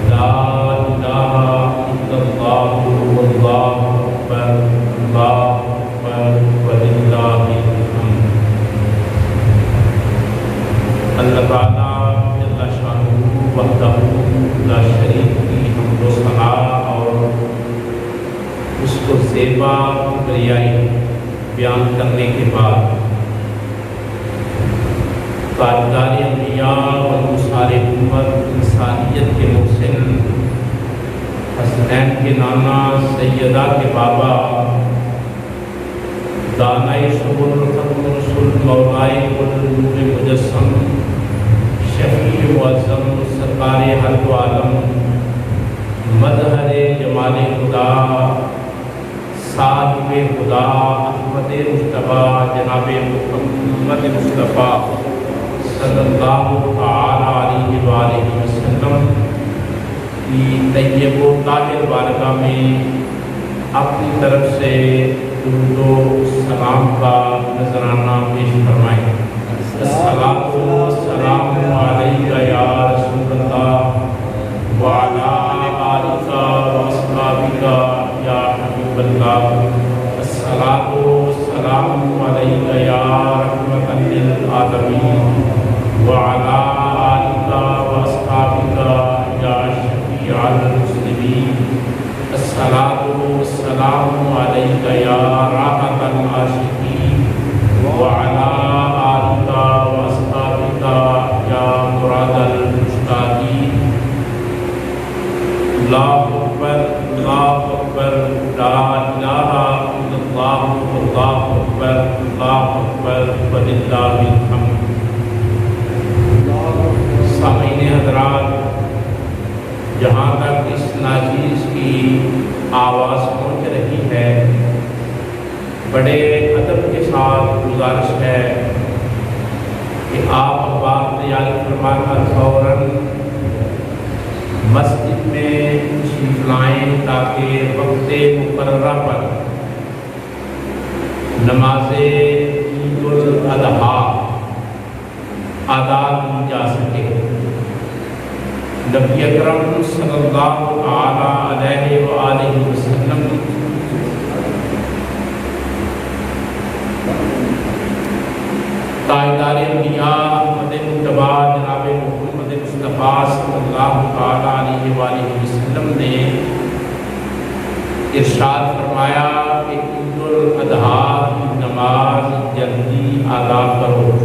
لا الہ الا اللہ واللہ اکبر اللہ اکبر وللہ الحمد۔ اللہ تعالیٰ جل شانہ وحدہ لا شریک کی حمد و ثنا اور اس کو زیبا کبریائی بیان کرنے کے بعد تاجدار انبیاء و نثار امت انسانیت کے محسن حسنین کے نانا سیدہ کے بابا دانائے شغل ختم رسول مولائے کل نور مجسم شفیع معظم سرکار ہر دو عالم مظہر جمال خدا صاحب خدا احمد مصطفیٰ جناب محمد مصطفیٰ صلی اللہ تعالیٰ علیہ وآلہ وسلم کی طیب و طاہر بارگاہ میں اپنی طرف سے درود و سلام کا نذرانہ پیش فرمائیں۔ الصلاۃ والسلام علیک یا رسول اللہ وعلی آلک واصحابک یا حبیب اللہ۔ الصلاۃ والسلام علیک یا رحمۃ للعالمین وعلی آلک واصحابک یا شفیع المسلمین۔ الصلاۃ والسلام علیک یا راحت العاشقین وعلی آلک واصحابک یا مراد المشتاقین۔ اللہ اکبر اللہ اکبر لا الہ الا اللہ اللہ اکبر اللہ اکبر وللہ الحمد۔ سامعین حضرات، جہاں تک اس ناچیز کی آواز پہنچ رہی ہے، بڑے ادب کے ساتھ گزارش ہے کہ آپ بات تیاری فرما کر فوراً مسجد میں تشریف لائیں تاکہ وقت مقررہ پر نماز عید الاضحیٰ ادا کی جا سکے۔ نبی اکرم صلی اللہ تعالیٰ علیہ وآلہ وسلم تاجدار انبیاء احمد مجتبیٰ جناب محمد مصطفیٰ صلی اللہ تعالیٰ علیہ وآلہ وسلم نے ارشاد فرمایا کہ عید الاضحیٰ کی نماز جلدی ادا کرو۔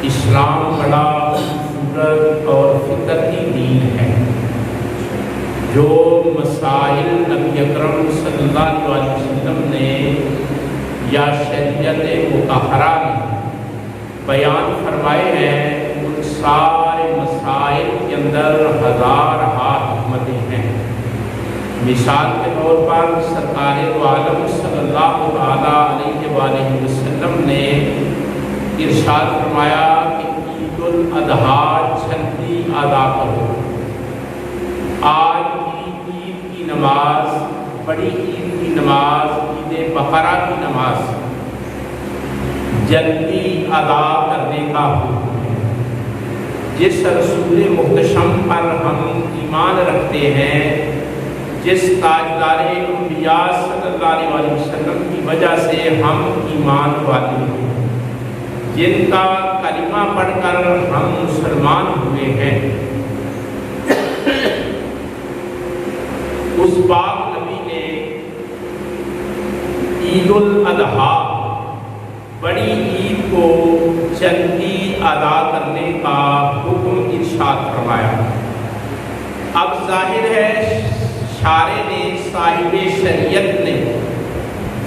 اسلام بڑا خوبصورت اور فطرتی دین ہے جو مسائل نبی اکرم صلی اللہ علیہ وسلم نے یا شریعت مطہرہ میں بیان فرمائے ہیں، ان سارے مسائل کے اندر ہزار حکمتیں ہیں۔ مثال کے طور پر سرکار دو عالم صلی اللہ تعالیٰ علیہ وآلہ وسلم نے ارشاد فرمایا کہ عید الاضحیٰ جلدی ادا کرو۔ آج کی عید کی نماز، بڑی عید کی نماز، عید بقرہ کی نماز جلدی ادا کرنے کا حکم ہے۔ جس رسول محتشم پر ہم ایمان رکھتے ہیں، جس تاجدار انبیاء صلی اللہ علیہ وسلم کی وجہ سے ہم ایمان والے ہیں، جن کا کلمہ پڑھ کر ہم مسلمان ہوئے ہیں، اس پاک نبی نے عید الاضحیٰ بڑی عید کو جلدی ادا کرنے کا حکم ارشاد فرمایا۔ اب ظاہر ہے شارع نے، صاحب شریعت نے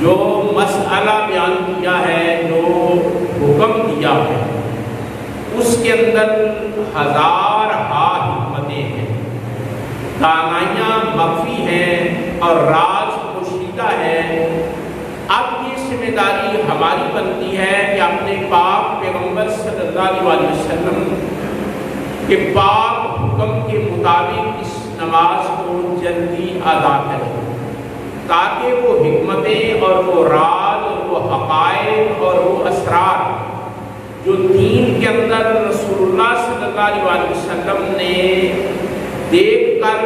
جو مسئلہ بیان کیا ہے، جو حکم دیا ہے، اس کے اندر ہزار حکمتیں ہیں، دانائیاں مخفی ہیں اور راز پوشیدہ ہے۔ اب یہ ذمہ داری ہماری بنتی ہے کہ اپنے پاک پیغمبر صلی اللہ علیہ وسلم کے پاک حکم کے مطابق اس نماز کو جلدی ادا کریں، تاکہ وہ حکمتیں اور وہ راز اور وہ حقائق اور وہ اسرار جو دین کے اندر رسول اللہ صلی اللہ علیہ وسلم نے دیکھ کر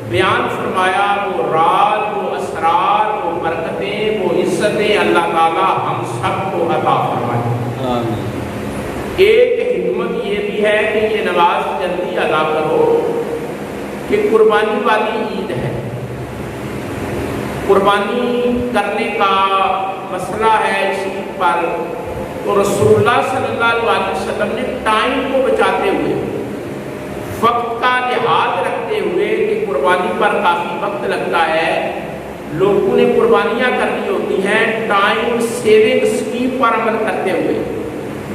بیان فرمایا، وہ راز، وہ اسرار، وہ برکتیں، وہ عزتیں اللہ تعالیٰ ہم سب کو عطا فرمائے۔ ایک حکمت یہ بھی ہے کہ یہ نماز جلدی ادا کرو کہ قربانی والی عید ہے۔ قربانی کرنے کا مسئلہ ہے اس عید پر، تو رسول اللہ صلی اللہ علیہ وسلم نے ٹائم کو بچاتے ہوئے، وقت کا لحاظ رکھتے ہوئے کہ قربانی پر کافی وقت لگتا ہے، لوگوں نے قربانیاں کرنی ہوتی ہیں، ٹائم سیونگ اسکیم پر عمل کرتے ہوئے،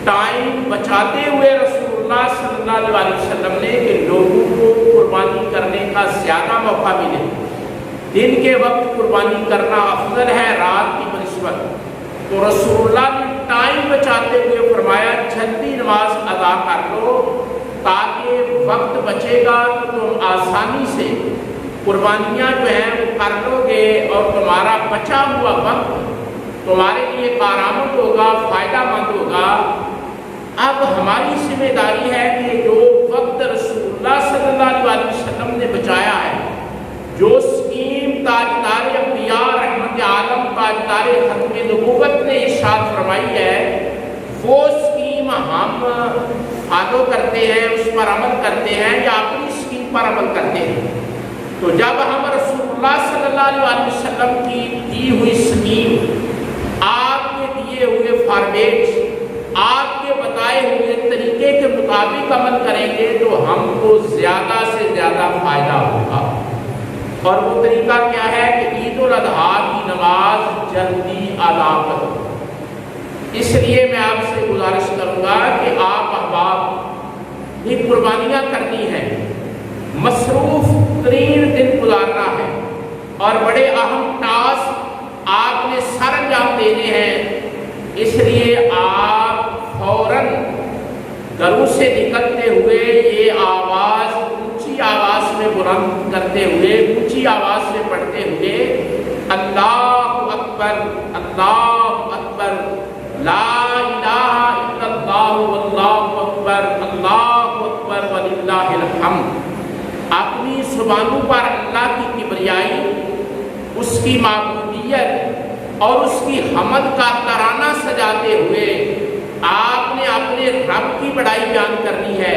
ٹائم بچاتے ہوئے رسول اللہ صلی اللہ علیہ وسلم نے کہ لوگوں کو قربانی کرنے کا زیادہ موقع ملے۔ دن کے وقت قربانی کرنا افضل ہے رات کی بنسبت، تو رسول اللہ نے ٹائم بچاتے ہوئے فرمایا جلدی نماز ادا کر لو تاکہ وقت بچے گا تو تم آسانی سے قربانیاں جو ہیں وہ کر لو گے اور تمہارا بچا ہوا وقت تمہارے لیے کارآمد ہوگا، فائدہ مند ہوگا۔ اب ہماری ذمہ داری ہے کہ جو وقت رسول اللہ صلی اللہ علیہ وسلم نے بچایا ہے، جو اسکیم تاجدار انبیاء رحمت عالم تاجدار ختم نبوت نے ارشاد فرمائی ہے، وہ اسکیم ہم فالو کرتے ہیں، اس پر عمل کرتے ہیں یا اپنی اسکیم پر عمل کرتے ہیں۔ تو جب ہم رسول اللہ صلی اللہ علیہ وسلم کی دی ہوئی اسکیم، آپ کے دیے ہوئے فارمیٹ، آپ کے بتائے ہوئے طریقے کے مطابق عمل کریں گے تو ہم کو زیادہ سے زیادہ فائدہ ہوگا۔ اور وہ طریقہ کیا ہے کہ عید الاضحیٰ کی نماز جلدی ادا کرو۔ اس لیے میں آپ سے گزارش کروں گا کہ آپ احباب یہ قربانیاں کرنی ہیں، مصروف ترین دن گزارنا ہے اور بڑے اہم ٹاسک آپ نے سر انجام دینے ہیں، اس لیے آپ فوراً گھروں سے نکلتے ہوئے یہ آواز اونچی آواز میں بلند کرتے ہوئے، اونچی آواز میں پڑھتے ہوئے اللہ اکبر اللہ اکبر لا الہ الا اللہ واللہ اکبر اللہ اکبر وللہ الحمد، اپنی زبانوں پر اللہ کی کبریائی، اس کی معبودیت اور اس کی حمد کا ترانہ سجاتے ہوئے آپ نے اپنے رب کی بڑائی بیان کرنی ہے،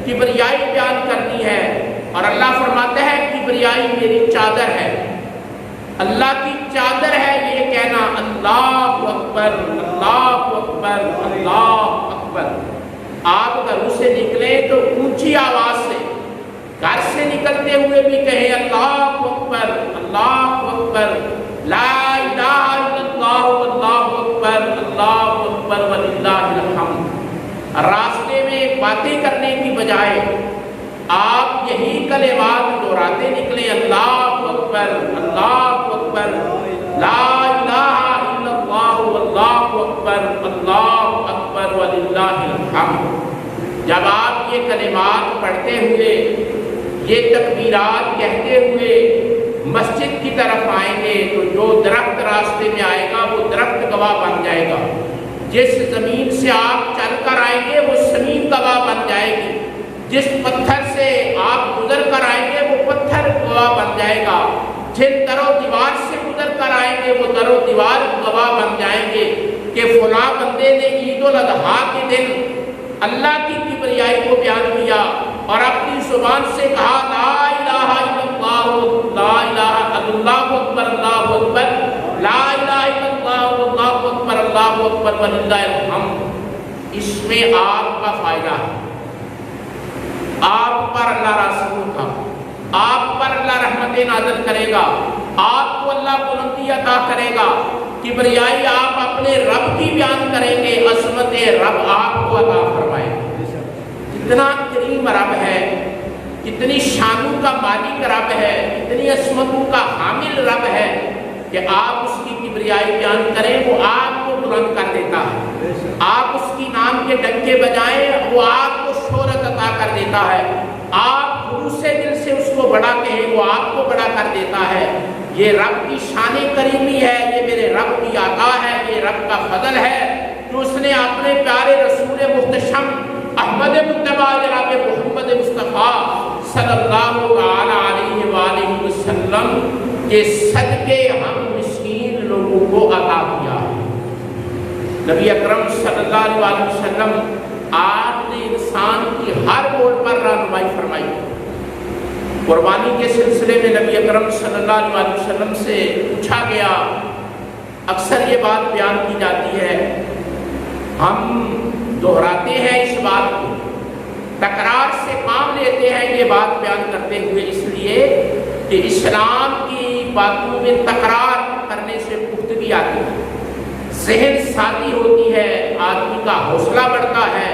کبریائی بیان کرنی ہے۔ اور اللہ فرماتا ہے کبریائی میری چادر ہے، اللہ کی چادر ہے یہ کہنا اللہ اکبر اللہ اکبر اللہ اکبر۔ آپ گھروں سے نکلیں تو اونچی آواز سے، گھر سے نکلتے ہوئے بھی کہیں اللہ اکبر اللہ اکبر لا الہ الا اللہ واللہ اکبر اللہ اکبر وللہ الحمد۔ راستے میں باتیں کرنے کی بجائے آپ یہی کلمات دہراتے نکلیں اللہ اکبر اللہ اکبر لا الہ الا اللہ واللہ اکبر اللہ اکبر وللہ الحمد۔ جب آپ یہ کلمات پڑھتے ہوئے، یہ تکبیرات کہتے ہوئے مسجد کی طرف آئیں گے تو جو درخت راستے میں آئے گا وہ درخت گواہ بن جائے گا، جس زمین سے آپ چل کر آئیں گے وہ زمین گواہ بن جائے گی، جس پتھر سے آپ گزر کر آئیں گے وہ پتھر گواہ بن جائے گا، جن در و دیوار سے گزر کر آئیں گے وہ در و دیوار گواہ بن جائیں گے کہ فلاں بندے نے عید الاضحیٰ کے دن اللہ کی کبریائی کو بیان کیا اور اپنی زبان سے کہا لا الہ الا اللہ لا الہ الا اللہ اکبر اللہ اکبر لا الہ الا اللہ اللہ اکبر اللہ اکبر وللہ الحمد۔ اس میں آپ کا فائدہ ہے، آپ پر اللہ راضی ہوگا، آپ پر اللہ رحمت نازل کرے گا، آپ کو اللہ بلندی عطا کرے گا، کبریائی آپ اپنے رب کی بیان کریں گے، عظمت رب آپ کو عطا فرمائے گا۔ کتنا کریم رب ہے، کتنی شانوں کا مالک رب ہے، کتنی عظمتوں کا حامل رب ہے کہ آپ اس کی کبریائی بیان کریں وہ آپ کو بلند کر دیتا ہے، آپ اس کی نام کے ڈنکے بجائیں وہ آپ کو شہرت عطا کر دیتا ہے، آپ خلوص دل سے اس کو بڑا کہیں وہ آپ کو بڑا کر دیتا ہے۔ یہ رب کی شان کریمی ہے، یہ میرے رب کی عطا ہے، یہ رب کا فضل ہے کہ اس نے اپنے پیارے رسول محتشم احمد مجتبیٰ جناب محمد مصطفیٰ صلی اللہ علیہ وآلہ وسلم کے صدقے ہم مسکین لوگوں کو عطا کیا ہے۔ نبی اکرم صلی اللہ علیہ وسلم آپ نے انسان کی ہر موڑ پر رہنمائی فرمائی۔ قربانی کے سلسلے میں نبی اکرم صلی اللہ علیہ وسلم سے پوچھا گیا، اکثر یہ بات بیان کی جاتی ہے، ہم دہراتے ہیں اس بات کو، تکرار سے کام لیتے ہیں یہ بات بیان کرتے ہوئے، اس لیے کہ اسلام کی باتوں میں تکرار کرنے سے پختگی آتی ہے، ذہن سادی ہوتی ہے، آدمی کا حوصلہ بڑھتا ہے،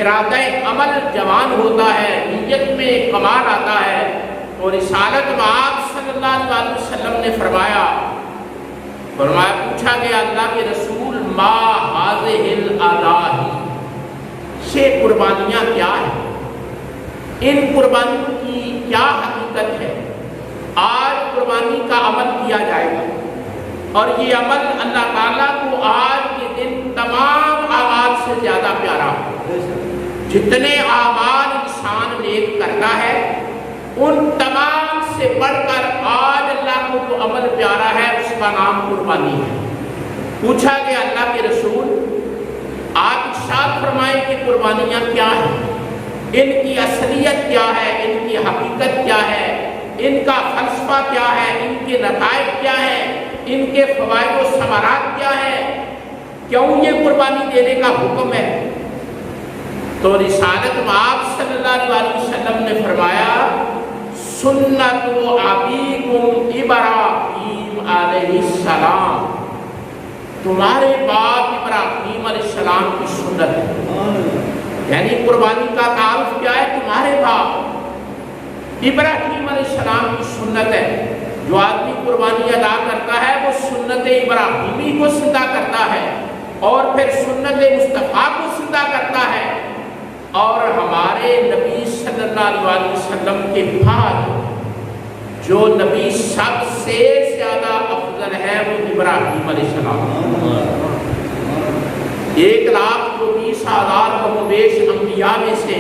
ارادہ عمل جوان ہوتا ہے، نیت میں کمال آتا ہے۔ اور رسالت مآب صلی اللہ علیہ وسلم نے فرمایا پوچھا گیا اللہ کے رسول ما هذه الاضاحی، یہ قربانیاں کیا ہیں، ان قربانیوں کی کیا حقیقت ہے؟ آج قربانی کا عمل کیا جائے گا، اور یہ عمل اللہ تعالیٰ کو آج کے دن تمام اعمال سے زیادہ پیارا ہے۔ جتنے اعمال انسان نیک کرتا ہے ان تمام سے بڑھ کر آج اللہ کو جو عمل پیارا ہے اس کا نام قربانی ہے۔ پوچھا کہ اللہ کے رسول آپ ارشاد فرمائیں کہ قربانیاں کیا ہیں، ان کی اصلیت کیا ہے، ان کی حقیقت کیا ہے، ان کا فلسفہ کیا ہے، ان کے نتائج کیا ہیں، ان کے فوائد و ثمرات کیا ہیں، کیوں یہ قربانی دینے کا حکم ہے؟ تو رسالت مآب صلی اللہ علیہ وسلم نے فرمایا سنت ابیکم ابراہیم علیہ السلام، تمہارے باپ ابراہیم علیہ السلام کی سنت ہے، یعنی قربانی کا تعارف کیا ہے؟ تمہارے باپ ابراہیم علیہ السلام کی سنت ہے۔ جو آدمی قربانی ادا کرتا ہے وہ سنت ابراہیمی کو زندہ کرتا ہے اور پھر سنت مصطفیٰ کو زندہ کرتا ہے، اور ہمارے نبی صلی اللہ علیہ وسلم کے بعد جو نبی سب سے زیادہ افضل ہے وہ ابراہیم علیہ السلام۔ 1,20,000 کم و بیش انبیاء میں سے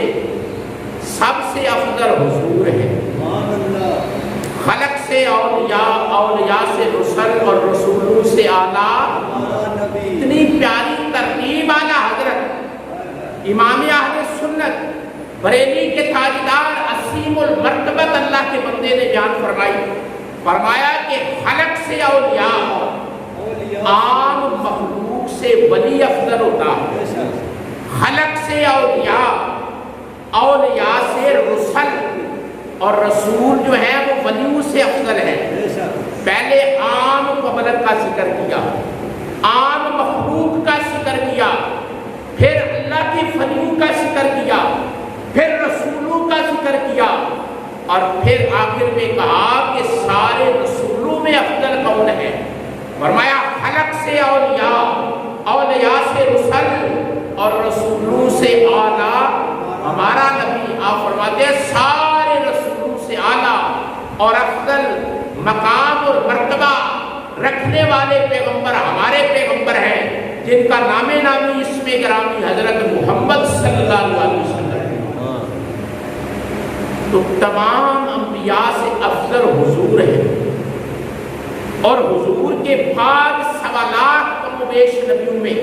سب سے افضل حضور ہے، خلق سے اولیاء، اولیاء سے رسل اور رسولوں سے اعلیٰ، اتنی پیاری ترتیب اعلیٰ حضرت امام اہل سنت بریلی کے تاجدار عظیم المرتبت اللہ کے بندے نے بیان فرمایا کہ خلق سے اولیاء، عام مخلوق سے ولی افضل ہوتا ہے، خلق سے اولیاء، اولیاء سے رسل، اور رسول جو ہے وہ ولیوں سے افضل ہے۔ پہلے عام مبلغ کا ذکر کیا، عام مخلوق کا ذکر کیا، پھر اللہ کی ولیوں کا ذکر کیا، پھر رسولوں کا ذکر کیا، اور پھر آخر میں کہا کہ سارے رسولوں میں افضل کون ہے؟ فرمایا خلق سے اولیاء، اولیاء سے رسل اور رسولوں سے اعلیٰ ہمارا نبی۔ آپ فرماتے ہیں سارے رسولوں سے اعلیٰ اور افضل مقام اور مرتبہ رکھنے والے پیغمبر ہمارے پیغمبر ہیں، جن کا نام نامی اسم گرامی حضرت محمد صلی اللہ علیہ وسلم۔ تو تمام انبیاء سے افضل حضور ہے، اور حضور کے بعد 1.25 لاکھ کم و بیش نبیوں میں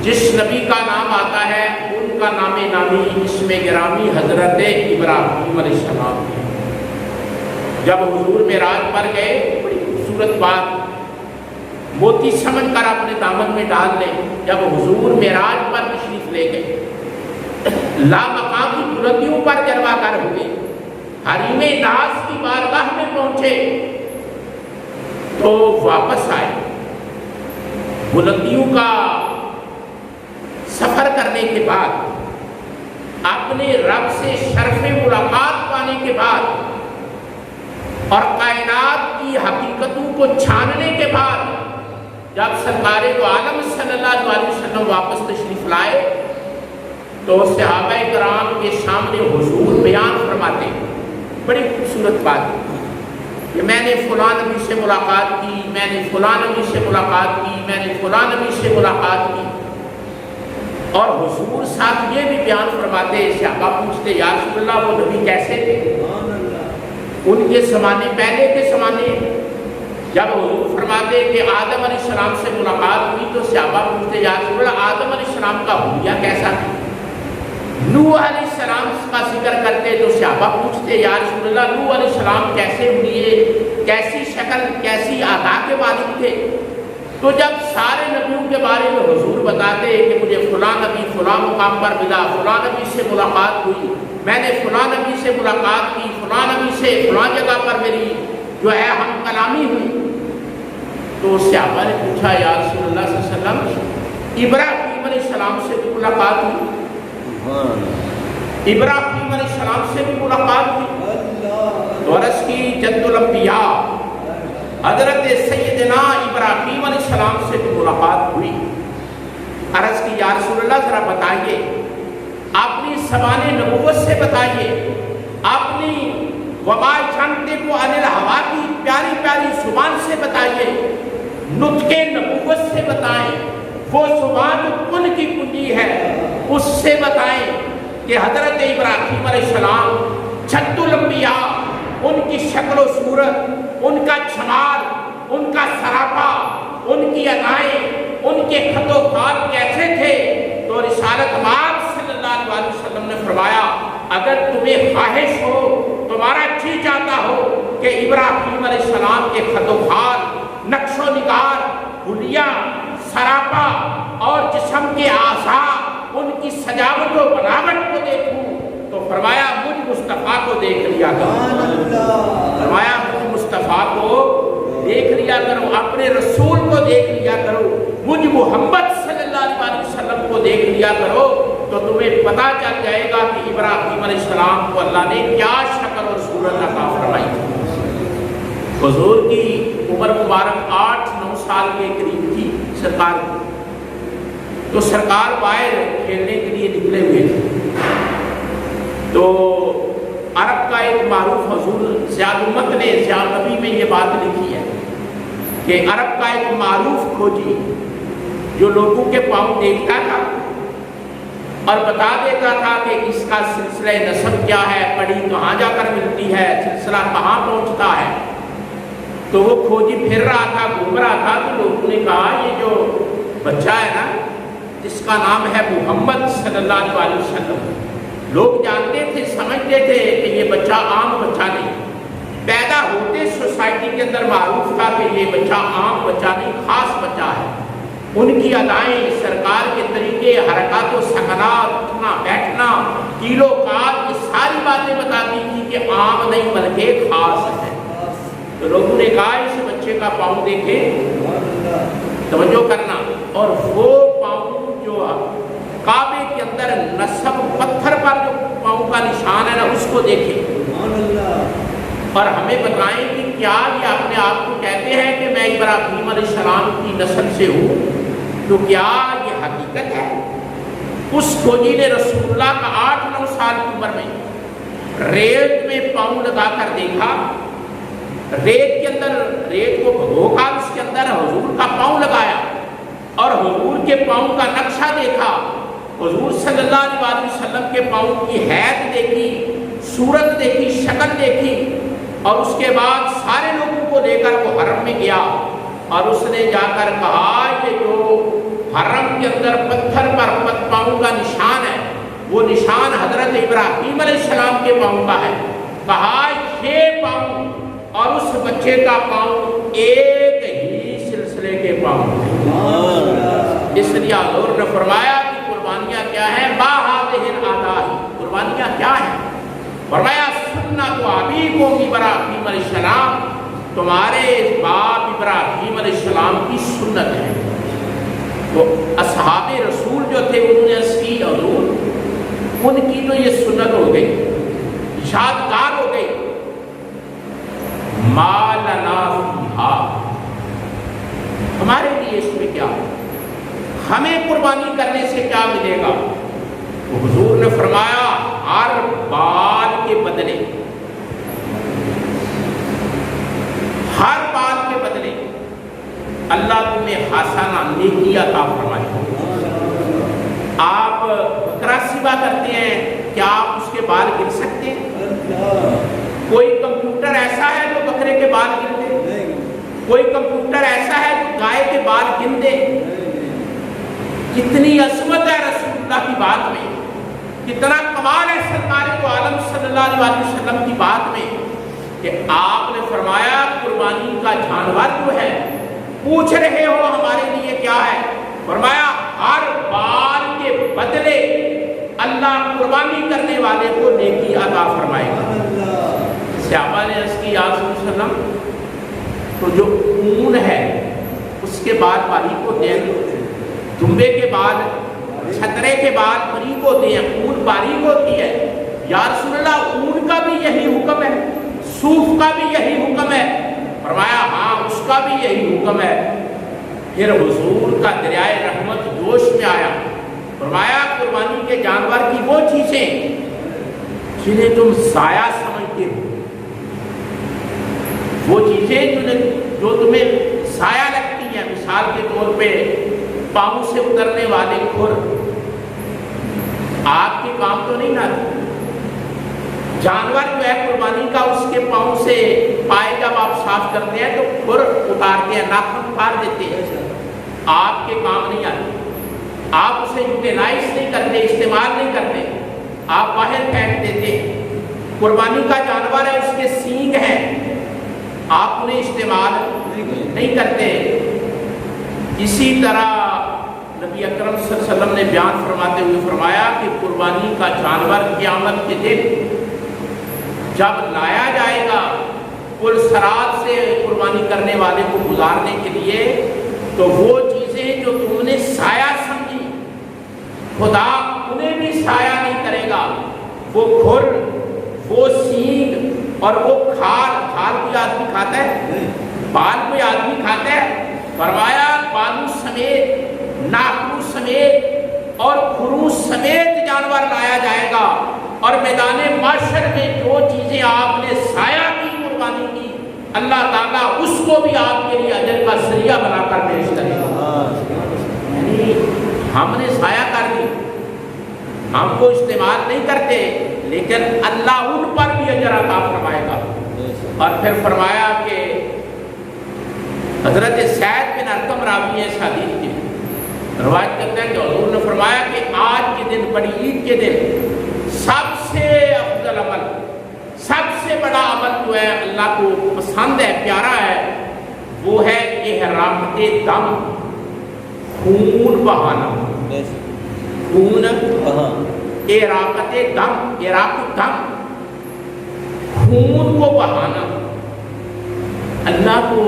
جس نبی کا نام آتا ہے ان کا نام نامی اسم گرامی حضرت ابراہیم علیہ السلام ہے۔ جب حضور معراج پر گئے، بڑی خوبصورت بات موتی سمجھ کر اپنے دامن میں ڈال لیں، جب حضور معراج پر تشریف لے گئے، لامقام کی بلندیوں پر جلوہ گر ہوئے، حریم ناز کی بارگاہ میں پہنچے تو واپس آئے، بلندیوں کا سفر کرنے کے بعد، اپنے رب سے شرف ملاقات پانے کے بعد اور کائنات کی حقیقتوں کو چھاننے کے بعد، جب سرکار دو عالم صلی اللہ علیہ وسلم واپس تشریف لائے تو صحابہ کرام کے سامنے حضور بیان فرماتے، بڑی خوبصورت بات کہ میں نے فلاں نبی سے ملاقات کی، میں نے فلاں نبی سے ملاقات کی، میں نے فلاں نبی سے ملاقات کی۔ اور حضور ساتھ یہ بھی بیان فرماتے، صحابہ پوچھتے یا رسول اللہ وہ نبی کیسے تھے؟ ان کے زمانے، پہلے کے زمانے جب حضور فرماتے کہ آدم علیہ السلام سے ملاقات ہوئی تو صحابہ پوچھتے یا رسول اللہ آدم علیہ السلام کا حلیہ کیسا تھا؟ نوح علیہ السلام کا ذکر کرتے تو صحابہ پوچھتے یا رسول اللہ نوح علیہ السلام کیسے ہوئے، کیسی شکل، کیسی ادا کے مالک تھے؟ تو جب سارے نبیوں کے بارے میں حضور بتاتے کہ مجھے فلاں نبی فلاں مقام پر ملا، فلاں نبی سے ملاقات ہوئی، میں نے فلاں نبی سے ملاقات کی، فلاں نبی سے فلاں جگہ پر میری جو ہے ہم کلامی ہوئی، تو صحابہ نے پوچھا یا رسول اللہ صلی اللہ علیہ وسلم ابراہیم علیہ السلام سے بھی ملاقات ہوئی؟ ابراہیم علیہ السلام سے بھی ملاقات ہوئی؟ تو عرض کی جد الانبیاء حضرت سیدنا ابراہیم علیہ السلام سے بھی ملاقات ہوئی۔ عرض کی یا رسول اللہ ذرا بتائیے، اپنی زبان نبوت سے بتائیے، اپنی وما ينطق عن الهوى کی پیاری پیاری زبان سے بتائیے، نطق نبوت سے بتائیں، وہ زبان جو کن کی کنجی ہے اس سے بتائیں کہ حضرت ابراہیم علیہ السلام جد الانبیاء، ان کی شکل و صورت، ان کا جمال، ان کا سراپا، ان کی ادائیں، ان کے خط و خط کیسے تھے؟ تو رسالت مآب صلی اللہ علیہ وسلم نے فرمایا اگر تمہیں خواہش ہو، تمہارا جی چاہتا ہو کہ ابراہیم علیہ السلام کے خط و خط، نقش و نگار، حلیہ، سراپا اور جسم کے اعضاء، ان کی سجاوٹ و بناوٹ کو دیکھوں تو فرمایا مجھ مصطفیٰ کو دیکھ لیا کرو، فرمایا مجھ مصطفیٰ کو دیکھ لیا کرو، اپنے رسول کو دیکھ لیا کرو، مجھ محمد صلی اللہ علیہ وسلم کو دیکھ لیا کرو، تو تمہیں پتہ چل جائے گا کہ ابراہیم علیہ السلام کو اللہ نے کیا شکل اور صورت عطا فرمائی تھی۔ حضور کی عمر مبارک 8-9 سال کے قریب تھی سرکار کی، تو سرکار باہر کھیلنے کے لیے نکلے ہوئے تھے، تو عرب کا ایک معروف حضور ضیاء الامت نے ضیاء النبی میں یہ بات لکھی ہے کہ عرب کا ایک معروف کھوجی جو لوگوں کے پاؤں دیکھتا تھا اور بتا دیتا تھا کہ اس کا سلسلہ نسب کیا ہے، کڑی کہاں جا کر ملتی ہے، سلسلہ کہاں پہنچتا ہے، تو وہ کھوجی پھر رہا تھا، گھوم رہا تھا، تو لوگوں نے کہا یہ جو بچہ ہے نا جس کا نام ہے محمد صلی اللہ علیہ وسلم، لوگ جانتے تھے، سمجھتے تھے کہ یہ بچہ عام بچہ نہیں، پیدا ہوتے سوسائٹی کے اندر معروف تھا کہ یہ بچہ عام بچہ نہیں، خاص بچہ ہے۔ ان کی ادائیں، سرکار کے طریقے، حرکات و سکنات، اٹھنا بیٹھنا، کیلو کات، یہ ساری باتیں بتاتی تھی کہ عام نہیں بلکہ خاص ہے۔ تو لوگوں نے کہا اس بچے کا پاؤں دیکھیں، توجہ کرنا، اور وہ پاؤں جو کعبے کے اندر نصب پتھر پر جو پاؤں کا نشان ہے نا اس کو دیکھیں اور ہمیں بتائیں کہ کیا یہ اپنے آپ کو کہتے ہیں کہ میں ابراہیم علیہ السلام کی نسل سے ہوں، تو کیا یہ حقیقت ہے؟ اس کھوجی نے رسول اللہ کا 8-9 سال کی عمر میں ریت میں پاؤں لگا کر دیکھا، ریت کے اندر ریت کو بھگو کر اس کے اندر حضور کا پاؤں لگایا اور حضور کے پاؤں کا نقشہ دیکھا، حضور صلی اللہ علیہ وسلم کے پاؤں کی حیت دیکھی، صورت دیکھی، شکل دیکھی، اور اس کے بعد سارے لوگوں کو لے کر وہ حرم میں گیا اور اس نے جا کر کہا یہ جو حرم کے اندر پتھر پر پاؤں کا نشان ہے وہ نشان حضرت ابراہیم علیہ السلام کے پاؤں کا ہے، کہا یہ پاؤں اور اس بچے کا پاؤں ایک ہی سلسلے کے پاؤں ہیں۔ اس لیے حضور نے فرمایا کہ قربانیاں کیا ہیں؟ باہذہ الآداء، قربانیاں کیا ہیں؟ فرمایا سنت ابیکم ابراہیم علیہ السلام، تمہارے باپ ابراہیم علیہ السلام کی سنت ہے۔ تو اصحاب رسول جو تھے انہوں نے عرض کی حضور ان کی تو یہ سنت ہو گئی، یادگار ہو گئی، ما لنا فیہا، ہمارے لیے اس میں کیا، ہمیں قربانی کرنے سے کیا ملے گا؟ تو حضور نے فرمایا ہر بال کے بدلے، ہر بال کے بدلے اللہ تمہیں حسنہ نیکی عطا فرمائے، آپ بکرا سیوا کرتے ہیں، کیا آپ اس کے بال گن سکتے ہیں؟ کوئی کمپیوٹر ایسا ہے جو بکرے کے بال گن دے؟ کوئی کمپیوٹر ایسا ہے جو گائے کے بال گن دے؟ کتنی عظمت ہے رسول اللہ کی بات میں، کتنا کمال ہے سرکار دو عالم صلی اللہ علیہ وسلم کی بات میں کہ آپ نے فرمایا قربانی کا جانور جو ہے، پوچھ رہے ہو ہمارے لیے کیا ہے؟ فرمایا ہر بال کے بدلے اللہ قربانی کرنے والے کو نیکی عطا فرمائے گا۔ صحابہ نے عرض کی یا رسول اللہ، تو جو اون ہے اس کے بال باریک ہوتے ہیں، دمبے کے بال، چھترے کے بال باریک ہوتے ہیں، اون باریک ہوتی ہے، یا رسول اللہ اون کا بھی یہی حکم ہے، صوف کا بھی یہی حکم ہے؟ فرمایا ہاں اس کا بھی یہی حکم ہے۔ پھر حضور کا دریائے رحمت جوش میں آیا، فرمایا قربانی کے جانور کی وہ چیزیں جنہیں تم ضائع سمجھتے ہو، وہ چیزیں جو تمہیں ضائع لگتی ہیں، مثال کے طور پہ پاؤں سے اترنے والے کھر آپ کے کام تو نہیں آتے۔ جانور جو ہے قربانی کا، اس کے پاؤں سے پائے جب آپ صاف کرتے ہیں تو کھر اتارتے ہیں، ناخن اتار دیتے ہیں، آپ کے کام نہیں آتے، آپ اسے یوٹیلائز نہیں کرتے، استعمال نہیں کرتے، آپ باہر پھینک دیتے۔ قربانی کا جانور ہے، اس کے سینگ ہیں، آپ انہیں استعمال نہیں کرتے۔ اسی طرح نبی اکرم صلی اللہ علیہ وسلم نے بیان فرماتے ہوئے فرمایا کہ قربانی کا جانور قیامت کے دن جب لایا جائے گا پل صراط سے قربانی کرنے والے کو گزارنے کے لیے، تو وہ چیزیں جو تم نے سایہ سمجھی خدا انہیں بھی سایہ نہیں کرے گا۔ وہ کھر، وہ سینگ اور وہ کھال کوئی آدمی کھاتا ہے؟ بال کوئی آدمی کھاتا ہے؟ فرمایا بالوں سمیت، ناخنوں سمیت اور کھروں سمیت جانور لایا جائے گا، اور میدان محشر میں جو چیزیں آپ نے سایہ کی قربانی کی، اللہ تعالیٰ اس کو بھی آپ کے لیے اجر کا ذریعہ بنا کر پیش کرے گا۔ یعنی ہم نے سایہ کر دی، ہم کو استعمال نہیں کرتے، لیکن اللہ ان پر بھی اجر عطا فرمائے گا۔ اور پھر فرمایا کہ حضرت سعید بن ارقم راوی ہے اس حدیث کے، روایت کرتے ہیں کہ حضور نے فرمایا کہ آج کے دن، بڑی عید کے دن، سب سے افضل عمل، سب سے بڑا عمل جو ہے اللہ کو پسند ہے، پیارا ہے، وہ ہے احراقت دم، خون بہانا، خون، احراقت دم، احراق دم، خون کو بہانا۔ اللہ کو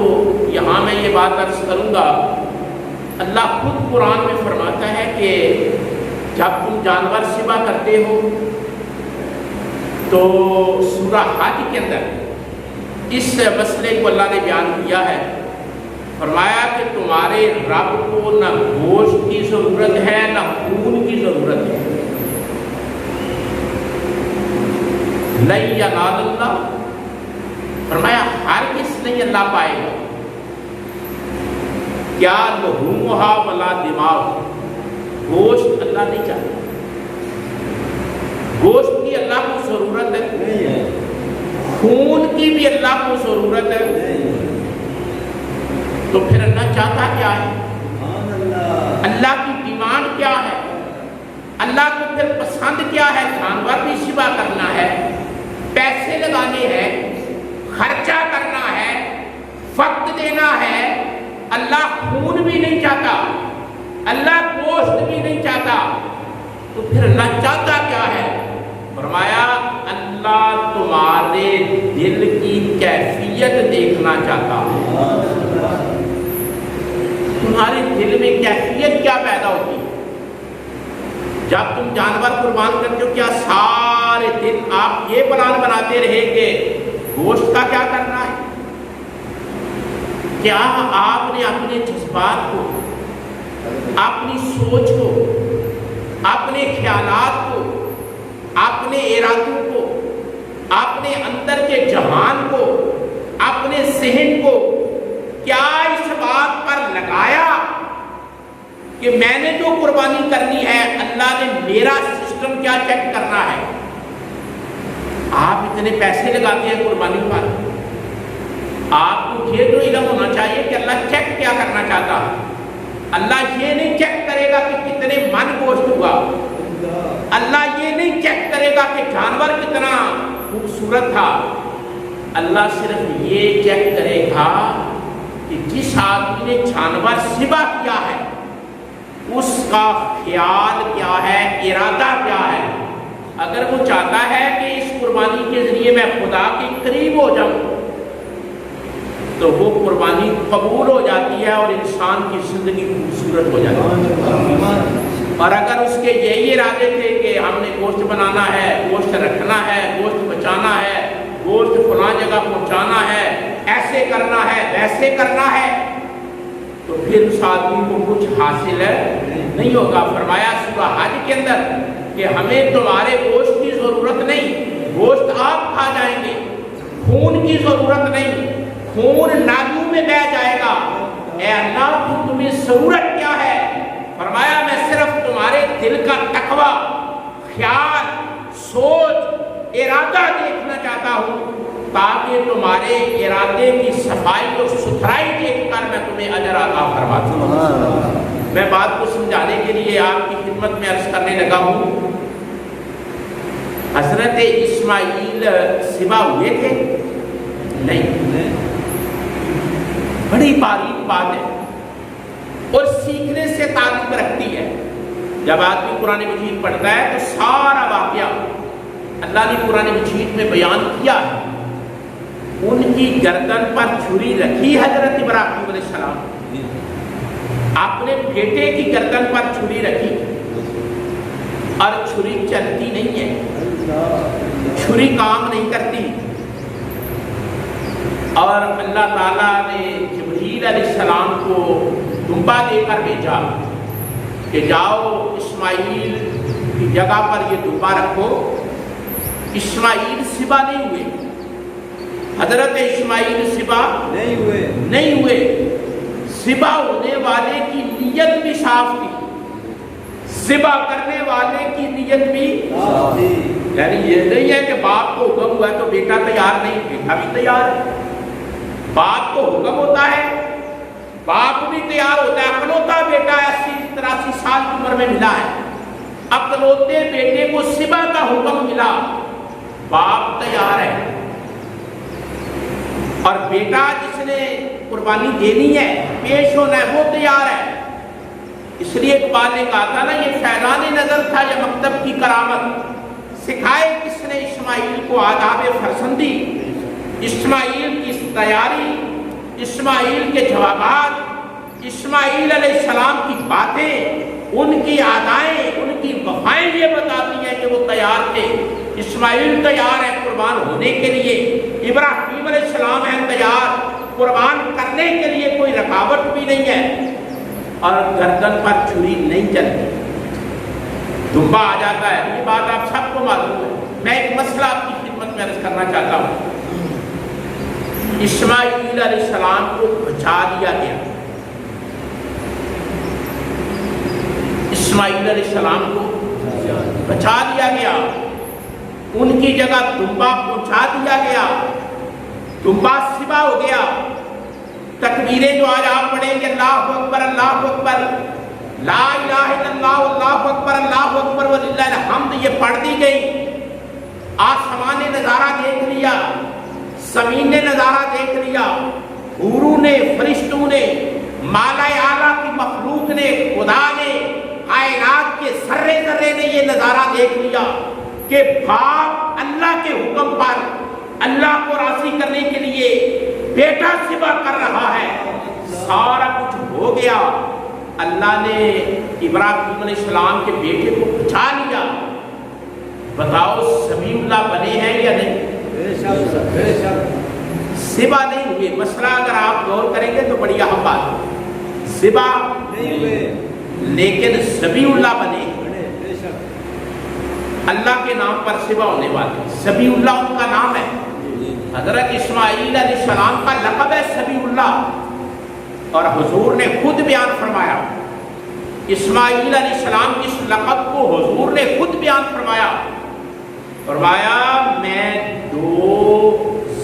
یہاں میں یہ بات عرض کروں گا، اللہ خود قرآن میں فرماتا ہے کہ جب تم جانور ذبح کرتے ہو تو سورہ حج کے اندر اس مسئلے کو اللہ نے بیان کیا ہے، فرمایا کہ تمہارے رب کو نہ گوشت کی ضرورت ہے نہ خون کی ضرورت ہے، لن ینال اللہ، فرمایا ہرگز نہیں اللہ پائے گا، کیا لحومھا ولا دماغ، گوشت اللہ نہیں چاہتا، گوشت کی اللہ کو ضرورت ہے، خون کی بھی اللہ کو ضرورت ہے، تو پھر اللہ چاہتا کیا ہے؟ اللہ کی ڈیمانڈ کیا ہے؟ اللہ کو پھر پسند کیا ہے؟ جانور بھی ذبح کرنا ہے، پیسے لگانے ہیں، خرچہ کرنا ہے، وقت دینا ہے۔ اللہ خون بھی نہیں چاہتا، اللہ گوشت بھی نہیں چاہتا، تو پھر اللہ چاہتا کیا ہے؟ فرمایا اللہ تمہارے دل کی کیفیت دیکھنا چاہتا ہے، تمہارے دل میں کیفیت کیا پیدا ہوتی ہے جب تم جانور قربان کرتے ہو؟ کیا سارے دن آپ یہ پلان بناتے رہے کہ گوشت کا کیا کرنا ہے؟ کیا آپ نے اپنے جذبات کو، اپنی سوچ کو، اپنے خیالات کو، اپنے ارادوں کو، اپنے اندر کے جہان کو، اپنے ذہن کو کیا اس بات پر لگایا کہ میں نے جو قربانی کرنی ہے اللہ نے میرا سسٹم کیا چیک کرنا ہے. آپ اتنے پیسے لگاتے ہیں قربانی پر, آپ کو یہ تو علم ہونا چاہیے کہ اللہ چیک کیا کرنا چاہتا ہے. اللہ یہ نہیں چیک کرے گا کہ کتنے من گوشت ہوا, اللہ یہ نہیں چیک کرے گا کہ جانور کتنا خوبصورت تھا. اللہ صرف یہ چیک کرے گا کہ جس آدمی نے جانور ذبح کیا ہے اس کا خیال کیا ہے, ارادہ کیا ہے. اگر وہ چاہتا ہے کہ اس قربانی کے ذریعے میں خدا کے قریب ہو جاؤں تو وہ قربانی قبول ہو جاتی ہے اور انسان کی زندگی خوبصورت ہو جاتی ہے. اور اگر اس کے یہی ارادے تھے کہ ہم نے گوشت بنانا ہے, گوشت رکھنا ہے, گوشت بچانا ہے, گوشت فلاں جگہ پہنچانا ہے, ایسے کرنا ہے, ویسے کرنا ہے, تو پھر اس آدمی کو کچھ حاصل نہیں ہوگا. فرمایا سورہ حج کے اندر کہ ہمیں تمہارے گوشت کی ضرورت نہیں, گوشت آپ کھا جائیں گے, خون کی ضرورت نہیں, خون نالیوں میں بہہ جائے گا. اے اللہ تو تمہیں ضرورت کیا ہے؟ فرمایا میں صرف تمہارے دل کا تقوی, خیال, سوچ, ارادہ دیکھنا چاہتا ہوں تاکہ تمہارے ارادے کی صفائی اور ستھرائی دیکھ کر میں تمہیں اجر عطا فرما دوں. میں بات کو سمجھانے کے لیے آپ کی خدمت میں عرض کرنے لگا ہوں. حضرت اسماعیل ذبح ہوئے تھے؟ نہیں. بڑی باریک بات ہے اور سیکھنے سے تعلق رکھتی ہے. جب آدمی قرآن مجید پڑھتا ہے تو سارا واقعہ اللہ نے قرآن مجید میں بیان کیا ہے. ان کی گردن پر چھری رکھی حضرت ابراہیم علیہ السلام, اپنے بیٹے کی گردن پر چھری رکھی اور چھری چلتی نہیں ہے, چھری کام نہیں کرتی. اور اللہ تعالیٰ نے جبریل علیہ السلام کو دمبا دے کر بھیجا کہ جاؤ اسماعیل کی جگہ پر یہ دمبا رکھو. اسماعیل ذبح نہیں ہوئے, حضرت اسماعیل ذبح نہیں ہوئے. ذبح ہونے والے کی نیت بھی صاف تھی, ذبح کرنے والے کی نیت بھی صاف تھی. یعنی یہ نہیں ہے کہ باپ کو حکم ہوا ہے تو بیٹا تیار نہیں, بیٹا بھی تیار ہے. باپ کو حکم ہوتا ہے, باپ بھی تیار ہوتا ہے. اکلوتا بیٹا 80-83 سال کی عمر میں ملا ہے, اکلوتے بیٹے کو ذبح کا حکم ملا, باپ تیار ہے. اور بیٹا جس نے قربانی دینی ہے, پیش ہونا ہے, وہ تیار ہے. اس لیے اقبال نے کہا تھا نا یہ فیضان نظر تھا یہ مکتب کی کرامت. سکھائے کس نے اسماعیل کو آداب فرزندی, اسماعیل کی تیاری, اسماعیل کے جوابات, اسماعیل علیہ السلام کی باتیں, ان کی ادائیں, ان کی وفائیں یہ بتاتی ہیں کہ وہ تیار تھے. اسماعیل تیار ہے قربان ہونے کے لیے, ابراہیم علیہ السلام ہے تیار, قربان کرنے کے لیے کوئی رکاوٹ بھی نہیں ہے. اور گردن پر چھری نہیں چلتی, دمبا آ جاتا ہے. یہ بات آپ سب کو معلوم ہے. میں ایک مسئلہ آپ کی خدمت میں عرض کرنا چاہتا ہوں. اسماعیل علیہ السلام کو بچا دیا گیا, اسماعیل علیہ السلام کو بچا دیا گیا, ان کی جگہ دمبا پہنچا دیا گیا, دمبا ذبح ہو گیا. تکبیریں جو آج آپ پڑھیں گے اللہ اکبر اللہ اکبر, لا الہ الا اللہ اللہ اکبر اللہ اکبر وللہ الحمد, یہ پڑھ دی گئی. آسمان نے نظارہ دیکھ لیا, زمین نے نظارہ دیکھ لیا, حوروں نے, فرشتوں نے, مالا اعلیٰ کی مخلوق نے, خدا نے, کائنات کے ذرے ذرے نے یہ نظارہ دیکھ لیا کہ باپ اللہ کے حکم پر اللہ کو راضی کرنے کے لیے بیٹا ذبح کر رہا ہے. سارا کچھ ہو گیا. اللہ نے ابراہیم علیہ السلام کے بیٹے کو بچا لیا. بتاؤ سمیع اللہ بنے ہیں یا نہیں؟ ذبح نہیں ہوئے. مسئلہ اگر آپ غور کریں گے تو بڑی اہم بات ہے. ذبح نہیں ہوئے لیکن سمیع اللہ بنے, اللہ کے نام پر ذبح ہونے والے. سمیع اللہ ان کا نام ہے. حضرت اسماعیل علیہ السلام کا لقب ہے سمیع اللہ, اور حضور نے خود بیان فرمایا اسماعیل علیہ السلام کی اس لقب کو حضور نے خود بیان فرمایا، فرمایا میں 2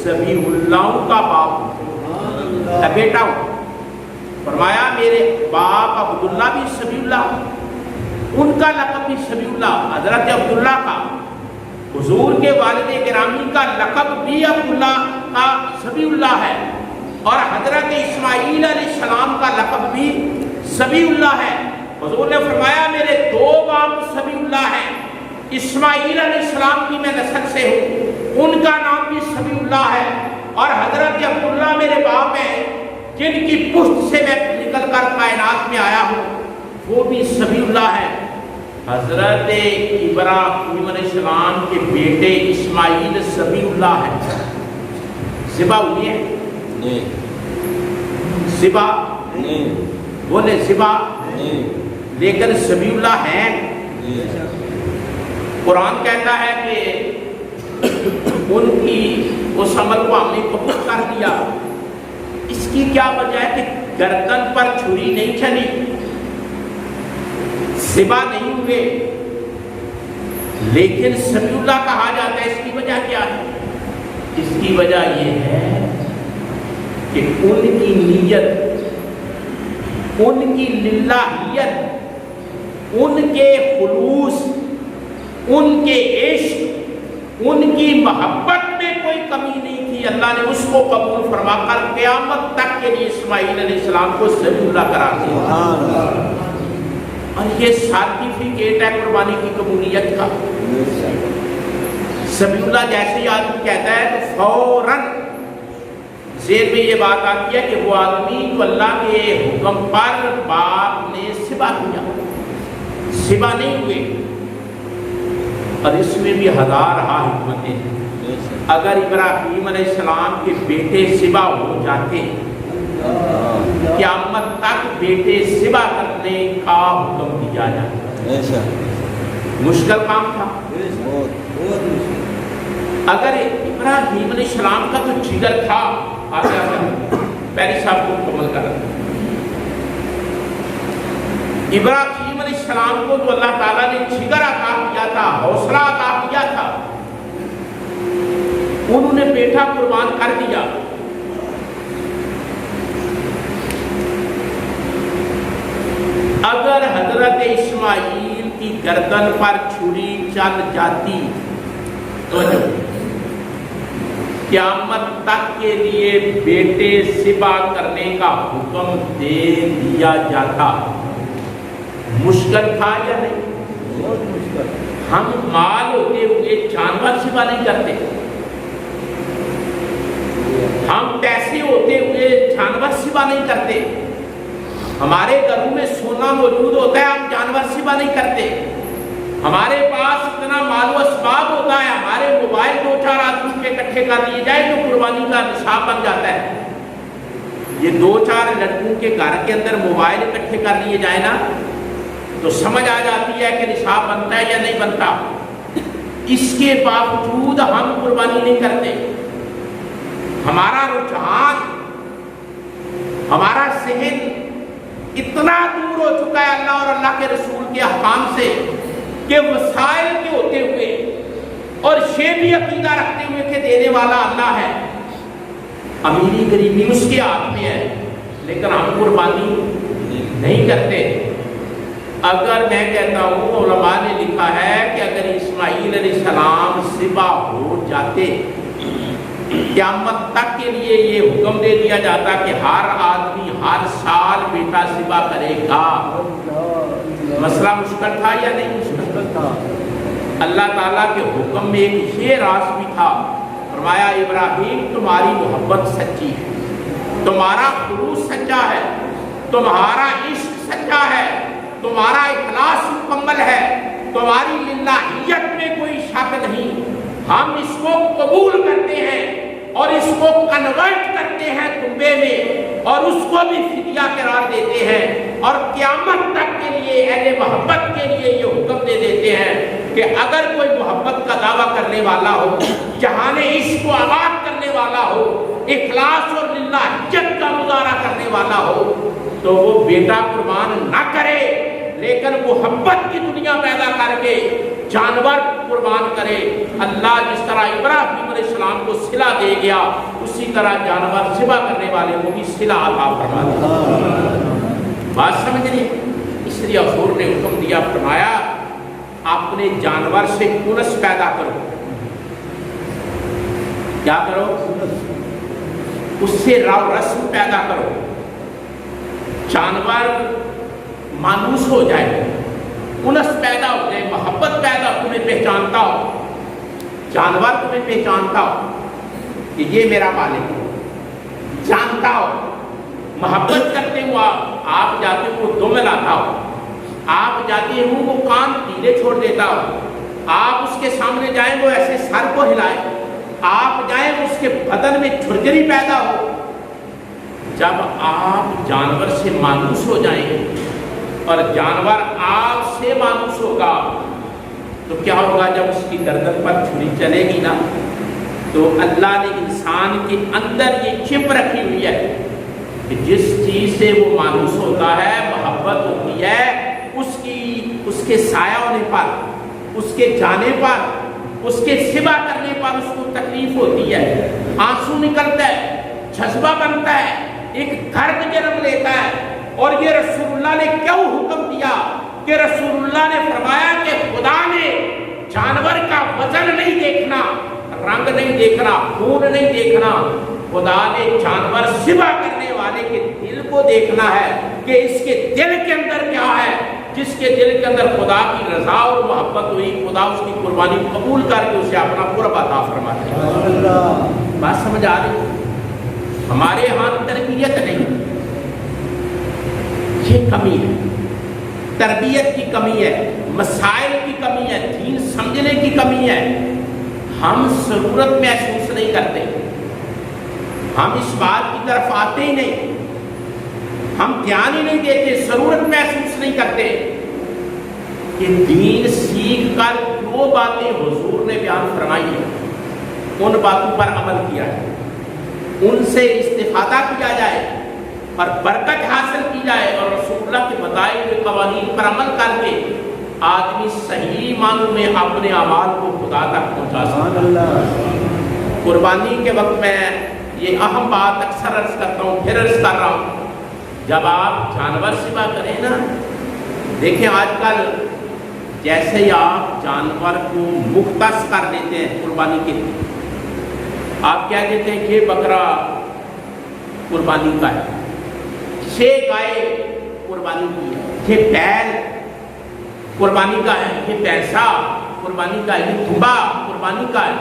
ذبیح اللہ کا باپ ہوں، بیٹا ہوں۔ فرمایا میرے باپ عبداللہ بھی ذبیح اللہ، ان کا لقب بھی ذبیح اللہ، حضرت عبداللہ کا، حضور کے والد گرامی کا لقب بھی عبداللہ کا ذبیح اللہ ہے، اور حضرت اسماعیل علیہ السلام کا لقب بھی ذبیح اللہ ہے۔ حضور نے فرمایا میرے 2 باپ ذبیح اللہ ہیں، اسماعیل علیہ السلام کی میں نسل سے ہوں، ان کا نام بھی ذبیح اللہ ہے، اور حضرت عبداللہ میرے باپ ہیں جن کی پشت سے میں نکل کر کائنات میں آیا ہوں، وہ بھی ذبیح اللہ ہے۔ حضرت ابراہیم علیہ السلام کے بیٹے اسماعیل ذبیح اللہ ہے، ذبح ہوئی ہے؟ ذبح بولے ذبح، لیکن ذبیح اللہ ہیں۔ قرآن کہتا ہے کہ ان کی اس عمل کو ہم نے قبول کر دیا۔ اس کی کیا وجہ ہے کہ گردن پر چھری نہیں چلی، ذبح نہیں ہوئے، لیکن ذبیح اللہ کہا جاتا ہے۔ اس کی وجہ کیا ہے؟ اس کی وجہ یہ ہے کہ ان کی نیت، ان کی للہیت، ان کے خلوص، ان کے عشق، ان کی محبت میں کوئی کمی نہیں تھی۔ اللہ نے اس کو قبول فرما کر قیامت تک کے لیے اسماعیل علیہ السلام کو ذبیح اللہ قرار دیا، اور یہ سرٹیفکیٹ ہے قربانی کی قبولیت کا۔ ذبیح اللہ جیسے ہی آدمی کہتا ہے تو فوراً ذہن میں یہ بات آتی ہے کہ وہ آدمی جو اللہ کے حکم پر باپ نے ذبح کیا، ذبح نہیں ہوئے۔ اور اس میں بھی ہزارہا حکمتیں ہیں۔ اگر ابراہیم علیہ السلام کے بیٹے ذبح ہو جاتے، قیامت تک بیٹے ذبح کرنے کا حکم دیا جاتا، مشکل کام تھا۔ اگر ابراہیم علیہ السلام کا تو جگر تھا، پہلی صاحب کو مکمل کر رہا، ابراہیم علیہ السلام کو تو اللہ تعالیٰ نے جگر عطا کیا تھا، حوصلہ عطا کیا تھا، انہوں نے بیٹا قربان کر دیا۔ اگر حضرت اسماعیل کی گردن پر چھری چل جاتی تو قیامت تک کے لیے بیٹے ذبح کرنے کا حکم دے دیا جاتا۔ مشکل تھا یا نہیں؟ ہم مال ہوتے ہوئے جانور ذبح نہیں کرتے، ہم پیسے ہوتے ہوئے جانور ذبح نہیں کرتے، ہمارے گھروں میں سونا موجود ہوتا ہے، ہم جانور ذبح نہیں کرتے، ہمارے پاس اتنا مال و اسباب ہوتا ہے، ہمارے موبائل 2-4 آدمی کے اکٹھے کر لیے جائے تو قربانی کا نصاب بن جاتا ہے۔ یہ 2-4 لڑکوں کے گھر کے اندر موبائل اکٹھے کر لیے جائے نا تو سمجھ آ جاتی ہے کہ نصاب بنتا ہے یا نہیں بنتا۔ اس کے باوجود ہم قربانی نہیں کرتے۔ ہمارا رجحان، ہمارا ذہن اتنا دور ہو چکا ہے اللہ اور اللہ کے رسول کے احکام سے کہ وسائل کے ہوتے ہوئے اور یہ بھی عقیدہ رکھتے ہوئے کہ دینے والا اللہ ہے، امیری غریبی اس کے ہاتھ میں ہے، لیکن ہم قربانی نہیں کرتے۔ اگر میں کہتا ہوں، علماء نے لکھا ہے کہ اگر اسماعیل علیہ السلام ذبح ہو جاتے، قیامت تک کے لیے یہ حکم دے دیا جاتا کہ ہر آدمی ہر سال بیٹا ذبح کرے گا۔ مسئلہ مشکل تھا یا نہیں مشکل تھا؟ اللہ تعالیٰ کے حکم میں ایک یہ راز بھی تھا، فرمایا ابراہیم تمہاری محبت سچی ہے، تمہارا خلوص سچا ہے، تمہارا عشق سچا ہے، تمہارا اخلاص مکمل ہے، تمہاری للہیت میں کوئی شک نہیں، ہم اس کو قبول کرتے ہیں اور اس کو کنورٹ کرتے ہیں تنبے میں، اور اس کو بھی فدیہ قرار دیتے ہیں، اور قیامت تک کے لیے اہل محبت کے لیے یہ حکم دے دیتے ہیں کہ اگر کوئی محبت کا دعویٰ کرنے والا ہو، جہان عشق کو آباد کرنے والا ہو، اخلاص اور للہیت کا مظاہرہ کرنے والا ہو، تو وہ بیٹا قربان نہ کرے، لیکن محبت کی دنیا پیدا کر کے جانور قربان کرے۔ اللہ جس طرح ابراہیم علیہ السلام کو صلہ دے گیا، اسی طرح جانور ذبح کرنے والے کو بھی صلہ عطا فرما دے۔ بات سمجھ رہے؟ اس لیے حضور نے حکم دیا، فرمایا اپنے جانور سے انس پیدا کرو۔ کیا کرو؟ اس سے رو رسم پیدا کرو، جانور مانوس ہو جائے، انس پیدا ہو جائے، محبت پیدا، تمہیں پہچانتا ہو، جانور تمہیں پہچانتا ہو کہ یہ میرا مالک ہے، جانتا ہو، محبت کرتے ہو، آپ جاتے ہو دم لاتا ہو، آپ جاتے ہو وہ کان ڈھیلے چھوڑ دیتا ہو، آپ اس کے سامنے جائیں وہ ایسے سر کو ہلائے، آپ جائیں اس کے بدن میں جھرجھری پیدا ہو۔ جب آپ جانور سے مانوس ہو جائیں گے اور جانور آپ سے مانوس ہوگا تو کیا ہوگا؟ جب اس کی گردن پر چھری چلے گی نا، تو اللہ نے انسان کے اندر یہ چپ رکھی ہوئی ہے کہ جس چیز سے وہ مانوس ہوتا ہے، محبت ہوتی ہے، اس کے سایہ ہونے پر، اس کے جانے پر، اس کے سبا کرنے پر اس کو تکلیف ہوتی ہے، آنسو نکلتا ہے، جذبہ بنتا ہے، ایک درد جنم لیتا ہے۔ اور یہ رسول اللہ نے کیوں حکم دیا کہ رسول اللہ نے فرمایا کہ خدا نے جانور کا وزن نہیں دیکھنا، رنگ نہیں دیکھنا، خون نہیں دیکھنا، خدا نے جانور ذبح کرنے والے کے دل کو دیکھنا ہے کہ اس کے دل کے اندر کیا ہے۔ جس کے دل کے اندر خدا کی رضا اور محبت ہوئی، خدا اس کی قربانی قبول کر کے اسے اپنا قرب عطا فرماتا ہے۔ بات سمجھ آ رہی؟ ہمارے ہاں تربیت نہیں، یہ کمی ہے، تربیت کی کمی ہے، مسائل کی کمی ہے، دین سمجھنے کی کمی ہے۔ ہم ضرورت محسوس نہیں کرتے، ہم اس بات کی طرف آتے ہی نہیں، ہم دھیان ہی نہیں دیتے، ضرورت محسوس نہیں کرتے کہ دین سیکھ کر جو باتیں حضور نے بیان فرمائی ہیں ان باتوں پر عمل کیا ہے، ان سے استفادہ کیا جائے اور برکت حاصل کی جائے، اور رسول اللہ کے بتائے ہوئے قوانین پر عمل کر کے آدمی صحیح معنوں میں اپنے اعمال کو خدا تک پہنچا سکتا ہے۔ قربانی کے وقت میں یہ اہم بات اکثر عرض کرتا ہوں، پھر عرض کر رہا ہوں، جب آپ جانور ذبح کریں نا، دیکھیں آج کل جیسے ہی آپ جانور کو مختص کر دیتے ہیں قربانی کے لیے، آپ کیا کہتے ہیں کہ بکرا قربانی کا ہے، 6 گائے قربانی کی ہے، یہ بیل قربانی کا ہے، یہ پیسہ قربانی کا ہے، یہ دھمبا قربانی کا ہے۔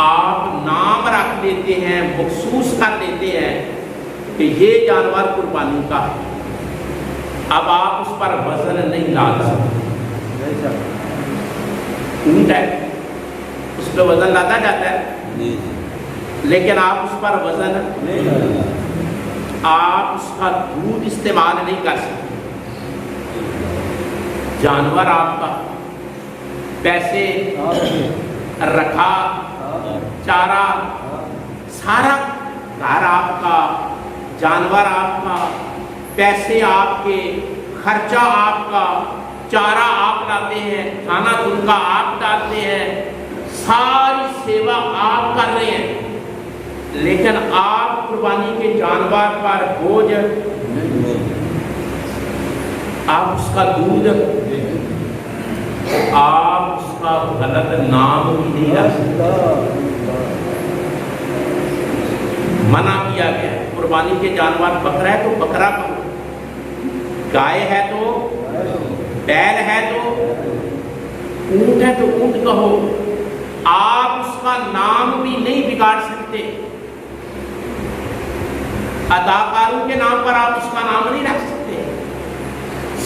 آپ نام رکھ دیتے ہیں، مخصوص کر دیتے ہیں کہ یہ جانور قربانی کا ہے، اب آپ اس پر وزن نہیں ڈال سکتے۔ اونٹ ہے، اس پہ وزن لاتا جاتا ہے، لیکن آپ اس پر وزن نہیں، آپ اس کا دودھ استعمال نہیں کر سکتے۔ جانور آپ کا، پیسے رکھا، چارہ، سارا گھر آپ کا، جانور آپ کا، پیسے آپ کے، خرچہ آپ کا، چارہ آپ لاتے ہیں، کھانا تن کا آپ ڈالتے ہیں، ساری سیوا آپ کر رہے ہیں، لیکن آپ قربانی کے جانور پر بوجھ، آپ اس کا دودھ، آپ اس کا غلط نام بھی نہیں رکھ سکتے، منع کیا گیا ہے۔ قربانی کے جانور بکرا ہے تو بکرا کہو، گائے ہے تو، بیل ہے تو، اونٹ ہے تو اونٹ کہو، آپ اس کا نام بھی نہیں بگاڑ سکتے۔ اداکاروں کے نام پر آپ اس کا نام نہیں رکھ سکتے،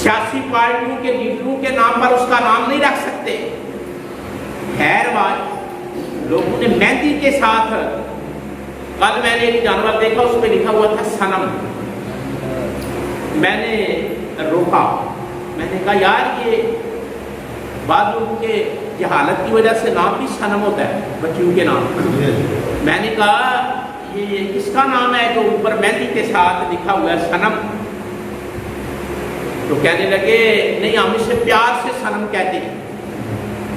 سیاسی پارٹیوں کے لیڈروں کے نام پر اس کا نام نہیں رکھ سکتے۔ خیر بات، لوگوں نے مہندی کے ساتھ، کل میں نے ایک جانور دیکھا، اس پہ لکھا ہوا تھا صنم، میں نے روکا، میں نے کہا یار یہ بعض لوگوں کے جہالت کی وجہ سے نام بھی صنم ہوتا ہے، بچیوں کے نام۔ میں نے کہا یہ کس کا نام ہے جو اوپر مہندی کے ساتھ لکھا ہوا ہے صنم؟ تو کہنے لگے نہیں ہم اسے پیار سے صنم کہتے ہیں۔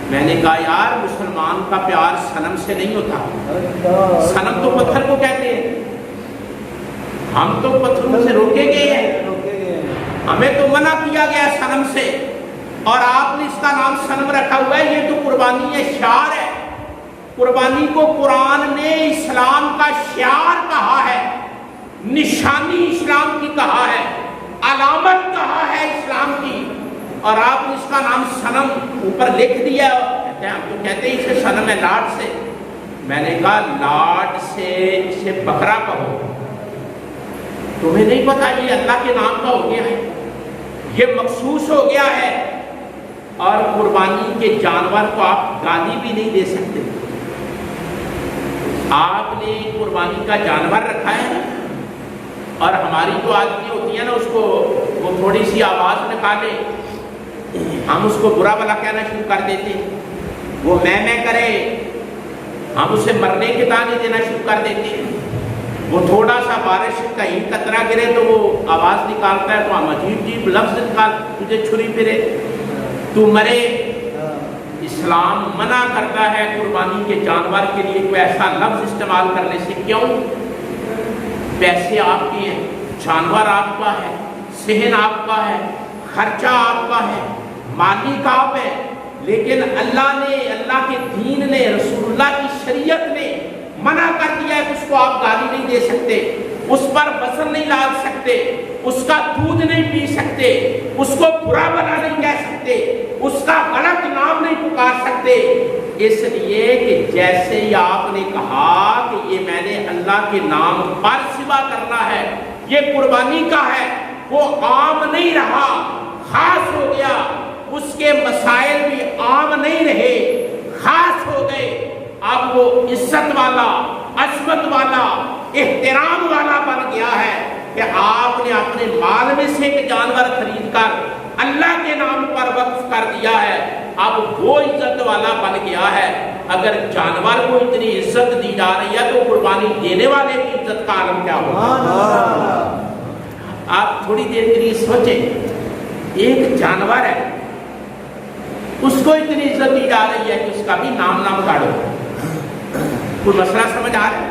میں نے کہا یار مسلمان کا پیار صنم سے نہیں ہوتا، صنم تو پتھر کو کہتے ہیں، ہم تو پتھروں سے روکے گئے ہیں، ہمیں تو منع کیا گیا صنم سے، اور آپ نے اس کا نام صنم رکھا ہوا ہے۔ یہ تو قربانی ہے، شعار ہے۔ قربانی کو قرآن نے اسلام کا شعار کہا ہے، نشانی اسلام کی کہا ہے، علامت کہا ہے اسلام کی، اور آپ نے اس کا نام صنم اوپر لکھ دیا۔ کہتے ہیں ہم تو کہتے ہیں اسے صنم ہے لاٹ سے۔ میں نے کہا لاٹ سے اسے بکرا کہو، تمہیں نہیں پتا یہ اللہ کے نام کا ہو گیا ہے، یہ مخصوص ہو گیا ہے۔ اور قربانی کے جانور کو آپ گالی بھی نہیں دے سکتے، آپ نے قربانی کا جانور رکھا ہے، اور ہماری جو آدمی ہوتی ہے نا اس کو وہ تھوڑی سی آواز نکالے ہم اس کو برا بلا کہنا شروع کر دیتے ہیں، وہ میں کرے ہم اسے مرنے کے تانے دینا شروع کر دیتے ہیں، وہ تھوڑا سا بارش کا ہی قطرہ گرے تو وہ آواز نکالتا ہے تو ہم عجیب لفظ نکال، تجھے چھری پھرے تو مرے۔ اسلام منع کرتا ہے قربانی کے جانور کے لیے کوئی ایسا لفظ استعمال کرنے سے۔ کیوں؟ پیسے آپ کے ہیں، جانور آپ کا ہے، صحن آپ کا ہے، خرچہ آپ کا ہے، مالک آپ ہے، لیکن اللہ نے، اللہ کے دین نے، رسول اللہ کی شریعت نے منع کر دیا ہے کہ اس کو آپ گالی نہیں دے سکتے، اس پر وزن نہیں ڈال سکتے، اس کا دودھ نہیں پی سکتے، اس کو برا بلا نہیں کہہ سکتے، اس کا غلط نام نہیں پکار سکتے، اس لیے کہ جیسے ہی آپ نے کہا کہ یہ میں نے اللہ کے نام پر سوا کرنا ہے، یہ قربانی کا ہے، وہ عام نہیں رہا، خاص ہو گیا، اس کے مسائل بھی عام نہیں رہے، خاص ہو گئے، اب وہ عزت والا، عظمت والا، احترام والا بن گیا ہے کہ آپ نے اپنے مال میں سے ایک جانور خرید کر اللہ کے نام پر وقف کر دیا ہے، اب وہ عزت والا بن گیا ہے۔ اگر جانور کو اتنی عزت دی جا رہی ہے تو قربانی دینے والے کی عزت کا عالم کیا ہوگا؟ آپ تھوڑی دیر کے لیے سوچیں، ایک جانور ہے، اس کو اتنی عزت دی جا رہی ہے کہ اس کا بھی نام کاڑو، کوئی مسئلہ سمجھ آ رہا ہے؟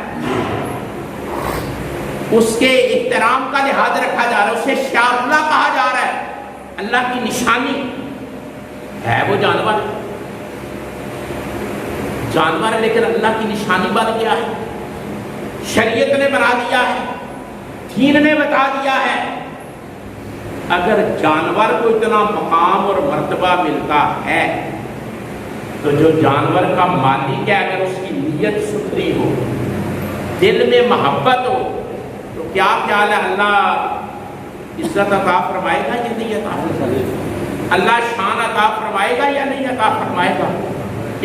اس کے احترام کا لحاظ رکھا جا رہا ہے، اسے شاہ اللہ کہا جا رہا ہے، اللہ کی نشانی ہے وہ جانور ہے، لیکن اللہ کی نشانی بن گیا ہے، شریعت نے بنا دیا ہے، دین نے بتا دیا ہے۔ اگر جانور کو اتنا مقام اور مرتبہ ملتا ہے تو جو جانور کا مالک ہے اگر اس کی نیت ستھری ہو، دل میں محبت ہو، تو کیا خیال ہے اللہ عزت عطا فرمائے گا یا نہیں عطا فرمائے گا؟ اللہ شان عطا فرمائے گا یا نہیں عطا فرمائے گا؟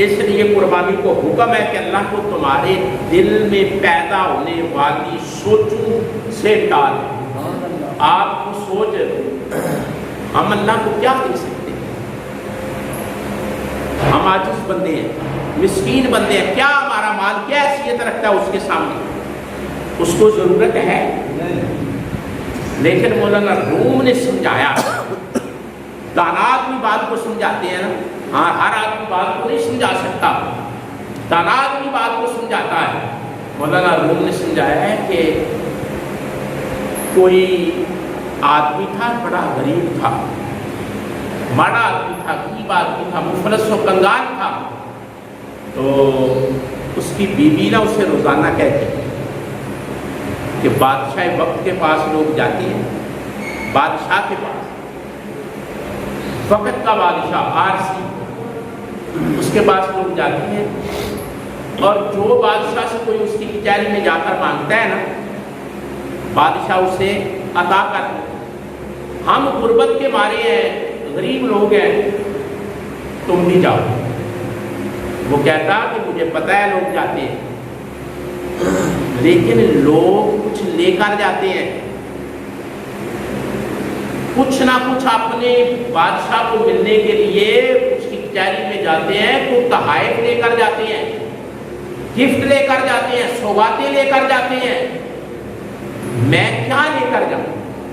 اس لیے قربانی کو حکم ہے کہ اللہ کو تمہارے دل میں پیدا ہونے والی سوچوں سے ڈال۔ آپ کو سوچ، ہم اللہ کو کیا کہہ سکتے ہیں؟ ہم عاجز بندے ہیں، مسکین بندے ہیں، کیا ہمارا مال کیا حیثیت رکھتا ہے اس کے سامنے؟ اس کو ضرورت ہے، لیکن مولانا روم نے سمجھایا، دانا آدمی بات کو سمجھاتے ہیں نا، ہاں ہر آدمی بات کو نہیں سمجھا سکتا، دانا آدمی بات کو سمجھاتا ہے۔ مولانا روم نے سمجھایا ہے کہ کوئی آدمی تھا، بڑا غریب تھا، ماڑا آدمی تھا، غریب آدمی تھا، مفلس و کنگال تھا، تو اس کی بیوی نا اسے روزانہ کہتی کہ بادشاہ وقت کے پاس لوگ جاتے ہیں، بادشاہ کے پاس، وقت کا بادشاہ عارضی، اس کے پاس لوگ جاتے ہیں، اور جو بادشاہ سے کوئی اس کی کچہری میں جا کر مانگتا ہے نا، بادشاہ اسے عطا کر۔ ہم غربت کے مارے ہیں، غریب لوگ ہیں، تم بھی جاؤ۔ وہ کہتا کہ مجھے پتہ ہے لوگ جاتے ہیں، لیکن لوگ کچھ لے کر جاتے ہیں، کچھ نہ کچھ اپنے بادشاہ کو ملنے کے لیے اس کی کچہری میں جاتے ہیں، تو تحائف لے کر جاتے ہیں، گفٹ لے کر جاتے ہیں، سوغاتیں لے کر جاتے ہیں۔ میں کیا لے کر جاؤں؟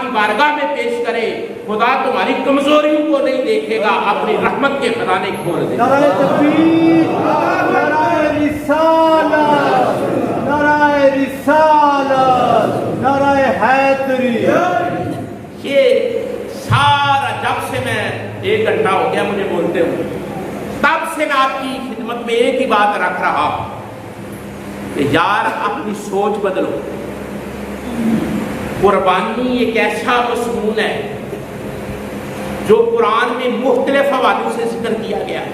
کی بارگاہ میں پیش کرے، خدا تمہاری کمزوریوں کو نہیں دیکھے گا، اپنی رحمت کے خزانے کھول دے گا۔ نعرہ تکبیر، نعرہ رسالت، نعرہ رسالت، نعرہ حیدری۔ یہ سارا جب سے میں 1 گھنٹہ ہو گیا مجھے بولتے ہوئے، تب سے میں آپ کی خدمت میں ایک ہی بات رکھ رہا ہوں کہ یار اپنی سوچ بدلو۔ قربانی ایک ایسا مضمون ہے جو قرآن میں مختلف حوالوں سے ذکر کیا گیا ہے۔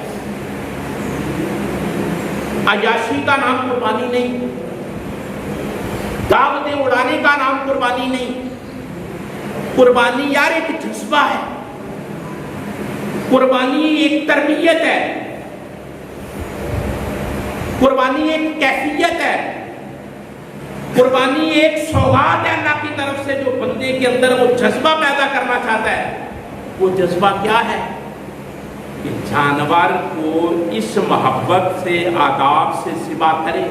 عیاشی کا نام قربانی نہیں، دعوتیں اڑانے کا نام قربانی نہیں۔ قربانی یار ایک جذبہ ہے، قربانی ایک تربیت ہے، قربانی ایک کیفیت ہے، قربانی ایک سوغات ہے اللہ کی طرف سے جو بندے کے اندر وہ جذبہ پیدا کرنا چاہتا ہے۔ وہ جذبہ کیا ہے کہ جانور کو اس محبت سے، آداب سے سوا کرے،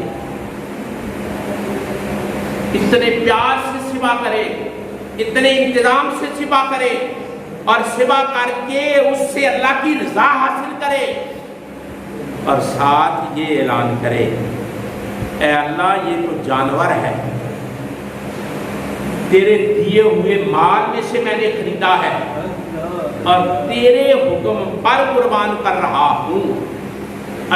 اتنے پیار سے سوا کرے، اتنے انتظام سے سوا کرے، اور سوا کر کے اس سے اللہ کی رضا حاصل کرے، اور ساتھ یہ اعلان کرے اے اللہ یہ تو جانور ہے، تیرے دیے ہوئے مال میں سے میں نے خریدا ہے اور تیرے حکم پر قربان کر رہا ہوں،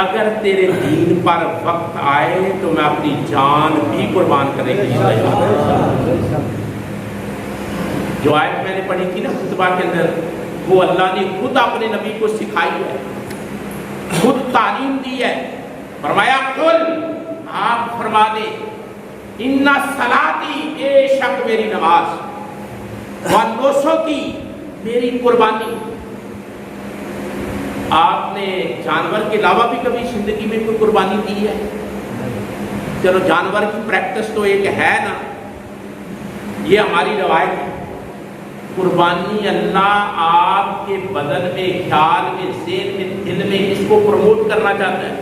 اگر تیرے دین پر وقت آئے تو میں اپنی جان بھی قربان کرنے کے لیے تیار ہوں۔ جو آیت میں نے پڑھی تھی نا خطبہ کے اندر، وہ اللہ نے خود اپنے نبی کو سکھائی ہے، خود تعلیم دی ہے۔ فرمایا قل، آپ فرما دیں، ان صلاتی، بے شک میری نماز، ونسکی، میری قربانی۔ آپ نے جانور کے علاوہ بھی کبھی زندگی میں کوئی قربانی دی ہے؟ چلو جانور کی پریکٹس تو ایک ہے نا، یہ ہماری روایت ہے۔ قربانی اللہ آپ کے بدن میں، خیال میں، ذہن میں، دل میں اس کو پروموٹ کرنا چاہتا ہے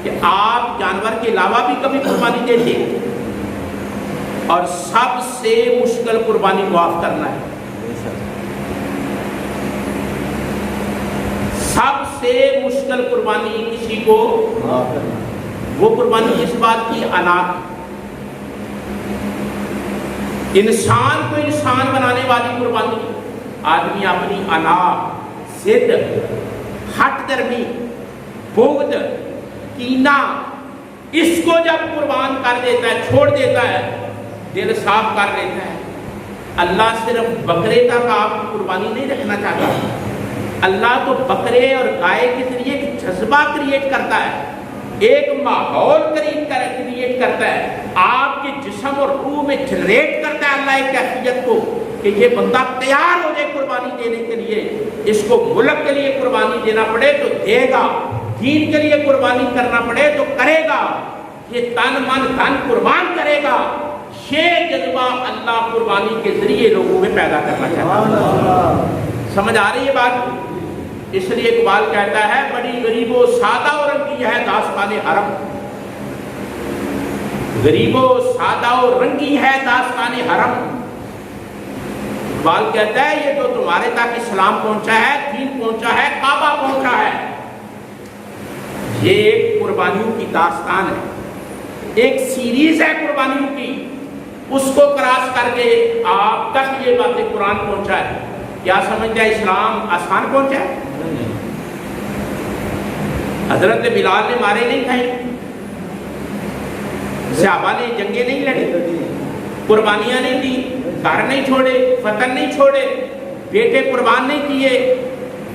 کہ آپ جانور کے علاوہ بھی کبھی قربانی دیتے ہیں، اور سب سے مشکل قربانی معاف کرنا ہے۔ سب سے مشکل قربانی کسی کو وہ قربانی اس بات کی انا، انسان کو انسان بنانے والی قربانی۔ آدمی اپنی انا، ضد، ہٹ درمی، بغض، کینہ، اس کو جب قربان کر دیتا ہے، چھوڑ دیتا ہے، دل صاف کر لیتا ہے۔ اللہ صرف بکرے تک آپ کی قربانی نہیں رکھنا چاہتا، اللہ تو بکرے اور گائے کے ذریعے ایک جذبہ کریٹ کرتا ہے، ایک ماحول کریٹ کرتا ہے، آپ کے جسم اور روح میں جنریٹ کرتا ہے اللہ ایک کیفیت کو کہ یہ بندہ تیار ہو جائے قربانی دینے کے لیے۔ اس کو ملک کے لیے قربانی دینا پڑے تو دے گا، دین کے لیے قربانی کرنا پڑے تو کرے گا، یہ تن من دھن قربان کرے گا۔ یہ جذبہ اللہ قربانی کے ذریعے لوگوں میں پیدا کرنا چاہتا ہے۔ سمجھ آ رہی ہے بات؟ اس لیے اقبال کہتا ہے بڑی غریب و سادہ اور رنگی ہے داستان حرم، غریب و سادہ اور رنگی ہے داستان حرم۔ اقبال کہتا ہے یہ جو تمہارے تک اسلام پہنچا ہے، دین پہنچا ہے، کعبہ پہنچا ہے، یہ ایک قربانیوں کی داستان ہے، ایک سیریز ہے قربانیوں کی۔ اس کو کراس کر کے آپ تک یہ باتیں قرآن پہنچا ہے۔ کیا سمجھتا ہے اسلام آسان پہنچا ہے؟ حضرت بلال نے مارے نہیں کھائے، صحابہ نے جنگیں نہیں لڑی، قربانیاں نہیں دی، گھر نہیں چھوڑے، وطن نہیں چھوڑے، بیٹے قربان نہیں کیے،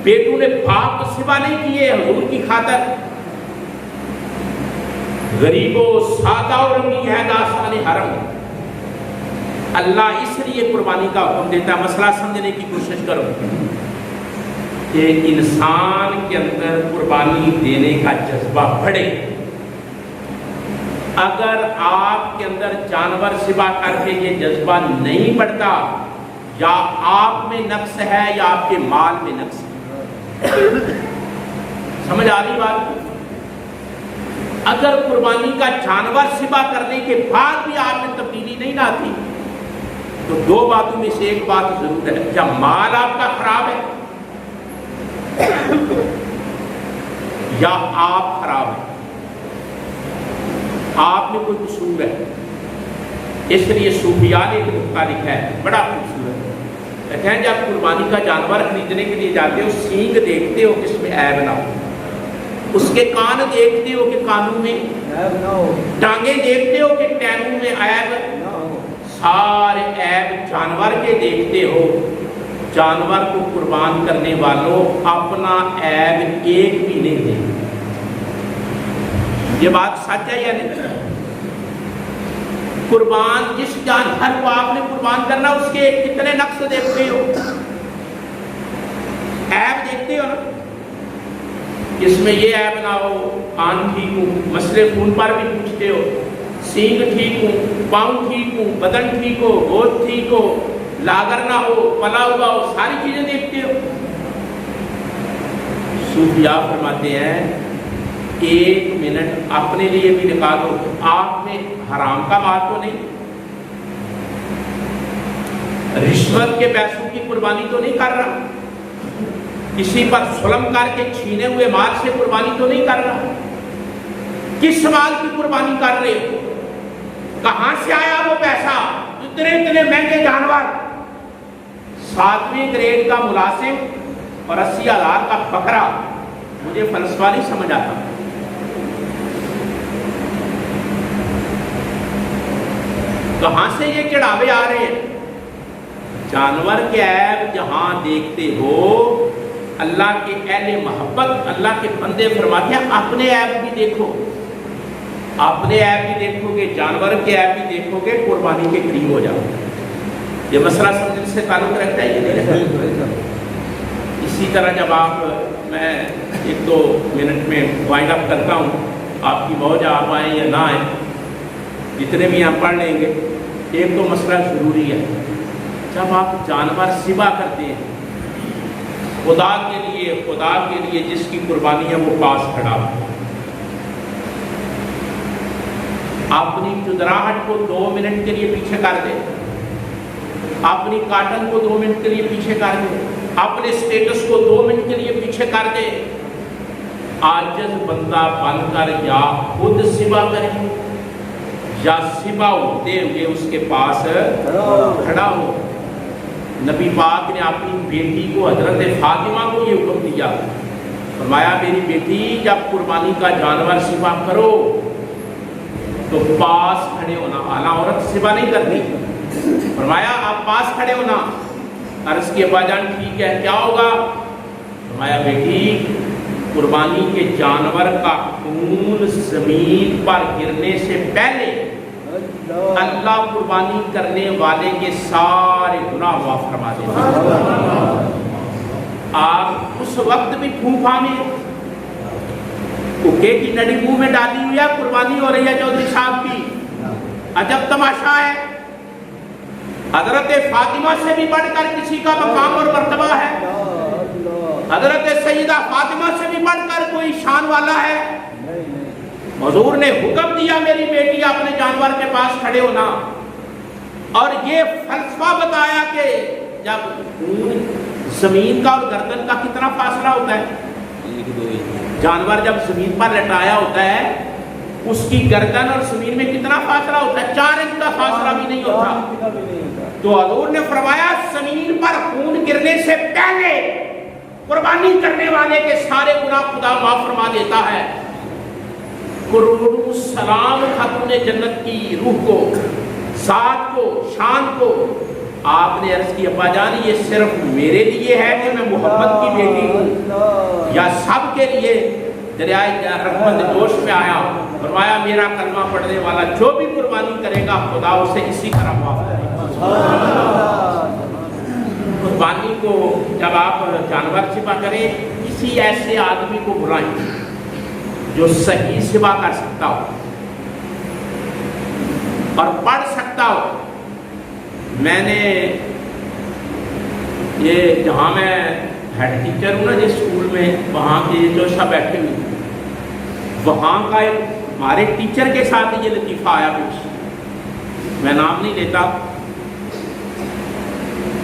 بیٹوں نے باپ کو سوا نہیں کیے حضور کی خاطر۔ غریب و سادہ اور رنگی ہے داستان حرم۔ اللہ اس لیے قربانی کا حکم دیتا ہے۔ مسئلہ سمجھنے کی کوشش کرو کہ انسان کے اندر قربانی دینے کا جذبہ بڑھے۔ اگر آپ کے اندر جانور سوا کر کے یہ جذبہ نہیں بڑھتا، یا آپ میں نقص ہے یا آپ کے مال میں نقص ہے۔ سمجھ آ رہی بات؟ اگر قربانی کا جانور سوا کرنے کے بعد بھی آپ میں تبدیلی نہیں لاتی، تو دو باتوں میں سے ایک بات ضرور ہے، یا مال آپ کا خراب ہے یا آپ خراب ہیں، آپ میں کوئی قصور ہے۔ اس لیے صوفیاء نے ایک نقطہ لکھا ہے بڑا خوبصورت، کہتے ہیں جب قربانی کا جانور خریدنے کے لیے جاتے ہو، سینگ دیکھتے ہو کہ اس میں عیب نہ ہو، اس کے کان دیکھتے ہو کہ کانوں میں عیب نہ ہو، ٹانگیں دیکھتے ہو کہ ٹینگوں میں عیب، نہ ہو، سارے عیب جانور کے دیکھتے ہو۔ جانور کو قربان کرنے والوں اپنا عیب ایک بھی نہیں دے۔ یہ بات سچ ہے یا نہیں؟ قربان جس جانور کو آپ نے قربان کرنا اس کے کتنے نقص دیکھتے ہو، عیب دیکھتے ہو نا، اس میں یہ عیب نہ ہو، کان ٹھیک ہوں، مسئلے خون پر بھی پوچھتے ہو، سینگ ٹھیک ہوں، پاؤں ٹھیک ہوں، بدن ٹھیک ہو، گوشت ٹھیک ہو، لاگر نہ ہو، پلا ہوا ہو، ساری چیزیں دیکھتے ہو۔ صوفیاء فرماتے ہیں ایک منٹ اپنے لیے بھی نکالو، آپ میں حرام کا مال تو نہیں، رشوت کے پیسوں کی قربانی تو نہیں کر رہا، کسی پر ظلم کر کے چھینے ہوئے مال سے قربانی تو نہیں کر رہا، کس مال کی قربانی کر رہے ہو، کہاں سے آیا وہ پیسہ، اتنے مہنگے جانور، 7ویں گریڈ کا ملازم اور 80,000 کا بکرا، مجھے فلسفہ نہیں سمجھ آتا۔ کہاں سے یہ چڑھاوے آ رہے ہیں؟ جانور کے عیب جہاں دیکھتے ہو، اللہ کے اہل محبت، اللہ کے بندے فرماتے ہیں اپنے عیب بھی دیکھو، اپنے عیب بھی دیکھو گے، جانور کے عیب بھی دیکھو گے، قربانی کے قریب ہو جاؤ۔ یہ مسئلہ سمجھنے سے تعلق رکھتا ہے یہ نہیں رکھتا؟ اسی طرح جب میں 1-2 منٹ میں وائنڈ اپ کرتا ہوں، آپ کی موج آپ آئیں یا نہ آئیں، جتنے بھی آپ پڑھ لیں گے، ایک تو مسئلہ ضروری ہے، جب آپ جانور ذبح کرتے ہیں خدا کے لیے جس کی قربانی ہے وہ پاس کھڑا ہو، اپنی چدراہٹ کو 2 منٹ کے لیے پیچھے کر دے، اپنی کاٹن کو 2 منٹ کے لیے پیچھے کر دے، اپنے سٹیٹس کو 2 منٹ کے لیے پیچھے کر دے، عاجز بندہ بن کر یا خود ذبح کرے یا ذبح ہوتے ہوئے اس کے پاس کھڑا ہو۔ نبی پاک نے اپنی بیٹی کو حضرت فاطمہ کو یہ حکم دیا، فرمایا میری بیٹی جب قربانی کا جانور ذبح کرو تو پاس کھڑے ہونا، اعلیٰ عورت ذبح نہیں کرتی، فرمایا آپ پاس کھڑے ہونا۔ عرض کی ابا جان ٹھیک ہے، کیا ہوگا؟ فرمایا بیٹی قربانی کے جانور کا خون زمین پر گرنے سے پہلے اللہ قربانی کرنے والے کے سارے گناہ معاف فرما دیتے ہیں۔ آپ اس وقت بھی پھوپھا میں کوکے کی نڑی منہ میں ڈالی ہوئی ہے، قربانی ہو رہی ہے چودھری صاحب کی، عجب تماشا ہے۔ حضرت فاطمہ سے بھی بڑھ کر کسی کا مقام اور مرتبہ ہے؟ حضرت سیدہ فاطمہ سے بھی بڑھ کر کوئی شان والا ہے؟ حضور نے حکم دیا میری بیٹی اپنے جانور کے پاس کھڑے ہونا، اور یہ فلسفہ بتایا کہ جب زمین کا اور گردن کا کتنا فاصلہ ہوتا ہے، جانور جب زمین پر لٹایا ہوتا ہے اس کی گردن اور زمین میں کتنا فاصلہ ہوتا ہے، 4 انچ کا فاصلہ بھی نہیں ہوتا۔ تو حضور نے فرمایا زمین پر خون گرنے سے پہلے قربانی کرنے والے کے سارے گناہ خدا معاف فرما دیتا ہے۔ کروڑوں سلام خاتون جنت کی روح کو، ذات کو، شان کو، آپ نے عرض کی ابا جان یہ صرف میرے لیے ہے کہ میں محمد کی بیٹی ہوں یا سب کے لیے؟ دریائے رحمت جوش میں آیا، فرمایا میرا کلمہ پڑھنے والا جو بھی قربانی کرے گا خدا اسے اسی طرح معاف کرے گا۔ قربانی کو جب آپ جانور ذبح کریں کسی ایسے آدمی کو بلائیں جو صحیح ذبح کر سکتا ہو اور پڑھ سکتا ہو۔ میں نے یہ جہاں میں ہیڈ ٹیچر ہوں نا جس اسکول میں، وہاں کے جو سب بیٹھے ہوئے، وہاں کا ایک ہمارے ٹیچر کے ساتھ یہ لطیفہ آیا کچھ، میں نام نہیں لیتا،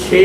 6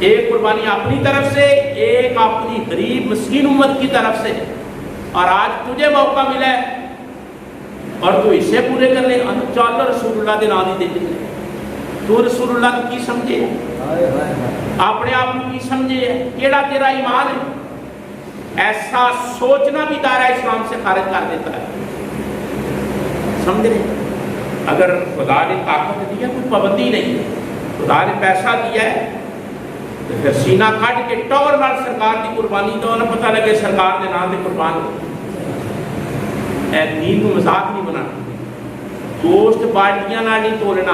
ایک قربانی اپنی طرف سے، ایک اپنی غریب مسکین امت کی طرف سے، اور آج تجھے موقع ملا ہے اور تو اسے پورے کر لے، چل رسول اللہ دے نام دی دے، تو رسول اللہ کی سمجھے، اپنے آپ کی سمجھے، کیڑا تیرا ایمان ہے؟ ایسا سوچنا بھی دائرہ اسلام سے خارج کر دیتا ہے، سمجھ رہے؟ اگر خدا نے طاقت دی ہے کوئی پابندی نہیں ہے، خدا نے پیسہ دیا ہے تو پھر سینہ کھٹ کے ٹور نال سرکار دی قربانی دو، نہ پتہ لگے سرکار دے نام دے قربان ہو۔ اے دین کو مذاق نہیں بنانا، گوشت بالٹیاں نال نہیں تولنا،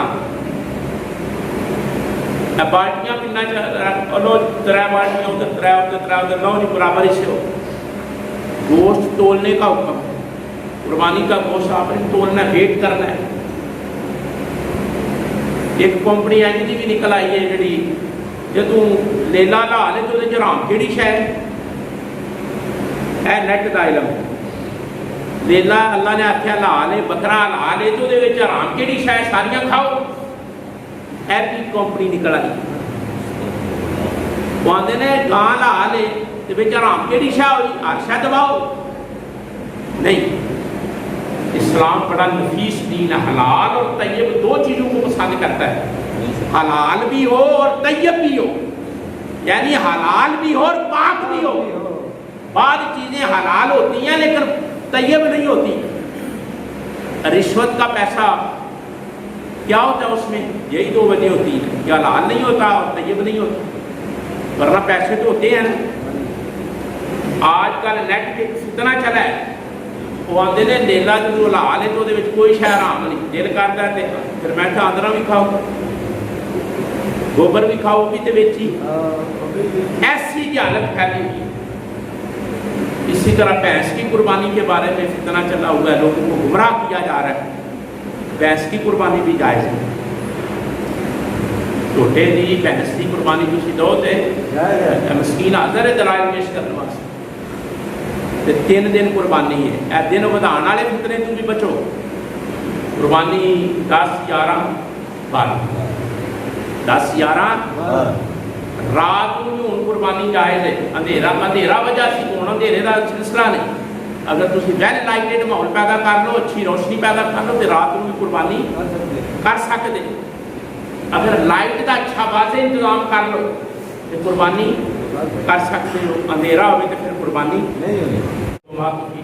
اے بالٹیاں پننا چلو 3 بالٹیاں ادھر 3 ادھر 3 ادھر نہ نہیں برابر ہی سے ہو۔ گوشت تولنے کا حکم ہے، قربانی کا گوشت آپ نے تولنا ہے، ویٹ کرنا ہے۔ ایک کمپنی اینج دی بھی نکل آئی ہے جڑی جدوں لیلا لا لے تو دے حرام کیڑی شے ہے؟ اے نیٹ دا علم، لیلا اللہ نے آکھیا لا لے، بکرا لا لے تو دے وچ حرام کیڑی شے ساریاں کھاؤ، اے بھی کمپنی نکل آئی۔ وہ آندے نے گاں لا لے تے وچ حرام کیڑی شے ہوئی، ہر شے دباؤ نہیں۔ اسلام بڑا نفیس دین ہے، حلال اور طیب 2 چیزوں کو پسند کرتا ہے، حلال بھی ہو اور طیب بھی ہو، یعنی حلال بھی ہو اور پاک بھی ہو۔ بعض چیزیں حلال ہوتی ہیں لیکن طیب نہیں ہوتی۔ رشوت کا پیسہ کیا ہوتا ہے اس میں؟ یہی 2 وجہ ہوتی ہیں کہ حلال نہیں ہوتا اور طیب نہیں ہوتا، ورنہ پیسے تو ہوتے ہیں نا۔ آج کل نیٹ پہ فتنہ چلا ہے، وہ آتے نے لیلا جو لا لے تو کوئی شے حرام نہیں، دل کرتا ہے پھر میں کہا اندرا بھی کھاؤ، گوبر بھی کھاؤ بھی تو بیچی، ایسی جہالت پھیلی ہوئی۔ اسی طرح بھینس کی قربانی کے بارے میں فتنہ چلا ہوا ہے، لوگوں کو گمراہ کیا جا رہا ہے۔ بھینس کی قربانی بھی جائز ہے، ٹوٹے دی بھینس کی قربانی تسی دو تے مسکین حاضر ہے دلائل پیش کرنے واسطے۔ 3 دن قربانی ہے، اے دن ودھان والے فتنے تو بھی بچو۔ قربانی 10 11 12 10 11 رات کو بھی ہوں قربانی جائز ہے، اندھیرا وجہ سی ہوں اندھیرے کا سلسلہ نہیں۔ اگر تسی ویل لائٹڈ ماحول پیدا کر لو، اچھی روشنی پیدا کر لو تو رات کو بھی قربانی کر سکتے۔ اگر لائٹ کا اچھا واضح انتظام کر لو تو قربانی کر سکتے ہو، اندھیرا ہوئے تو پھر قربانی نہیں ہوگی۔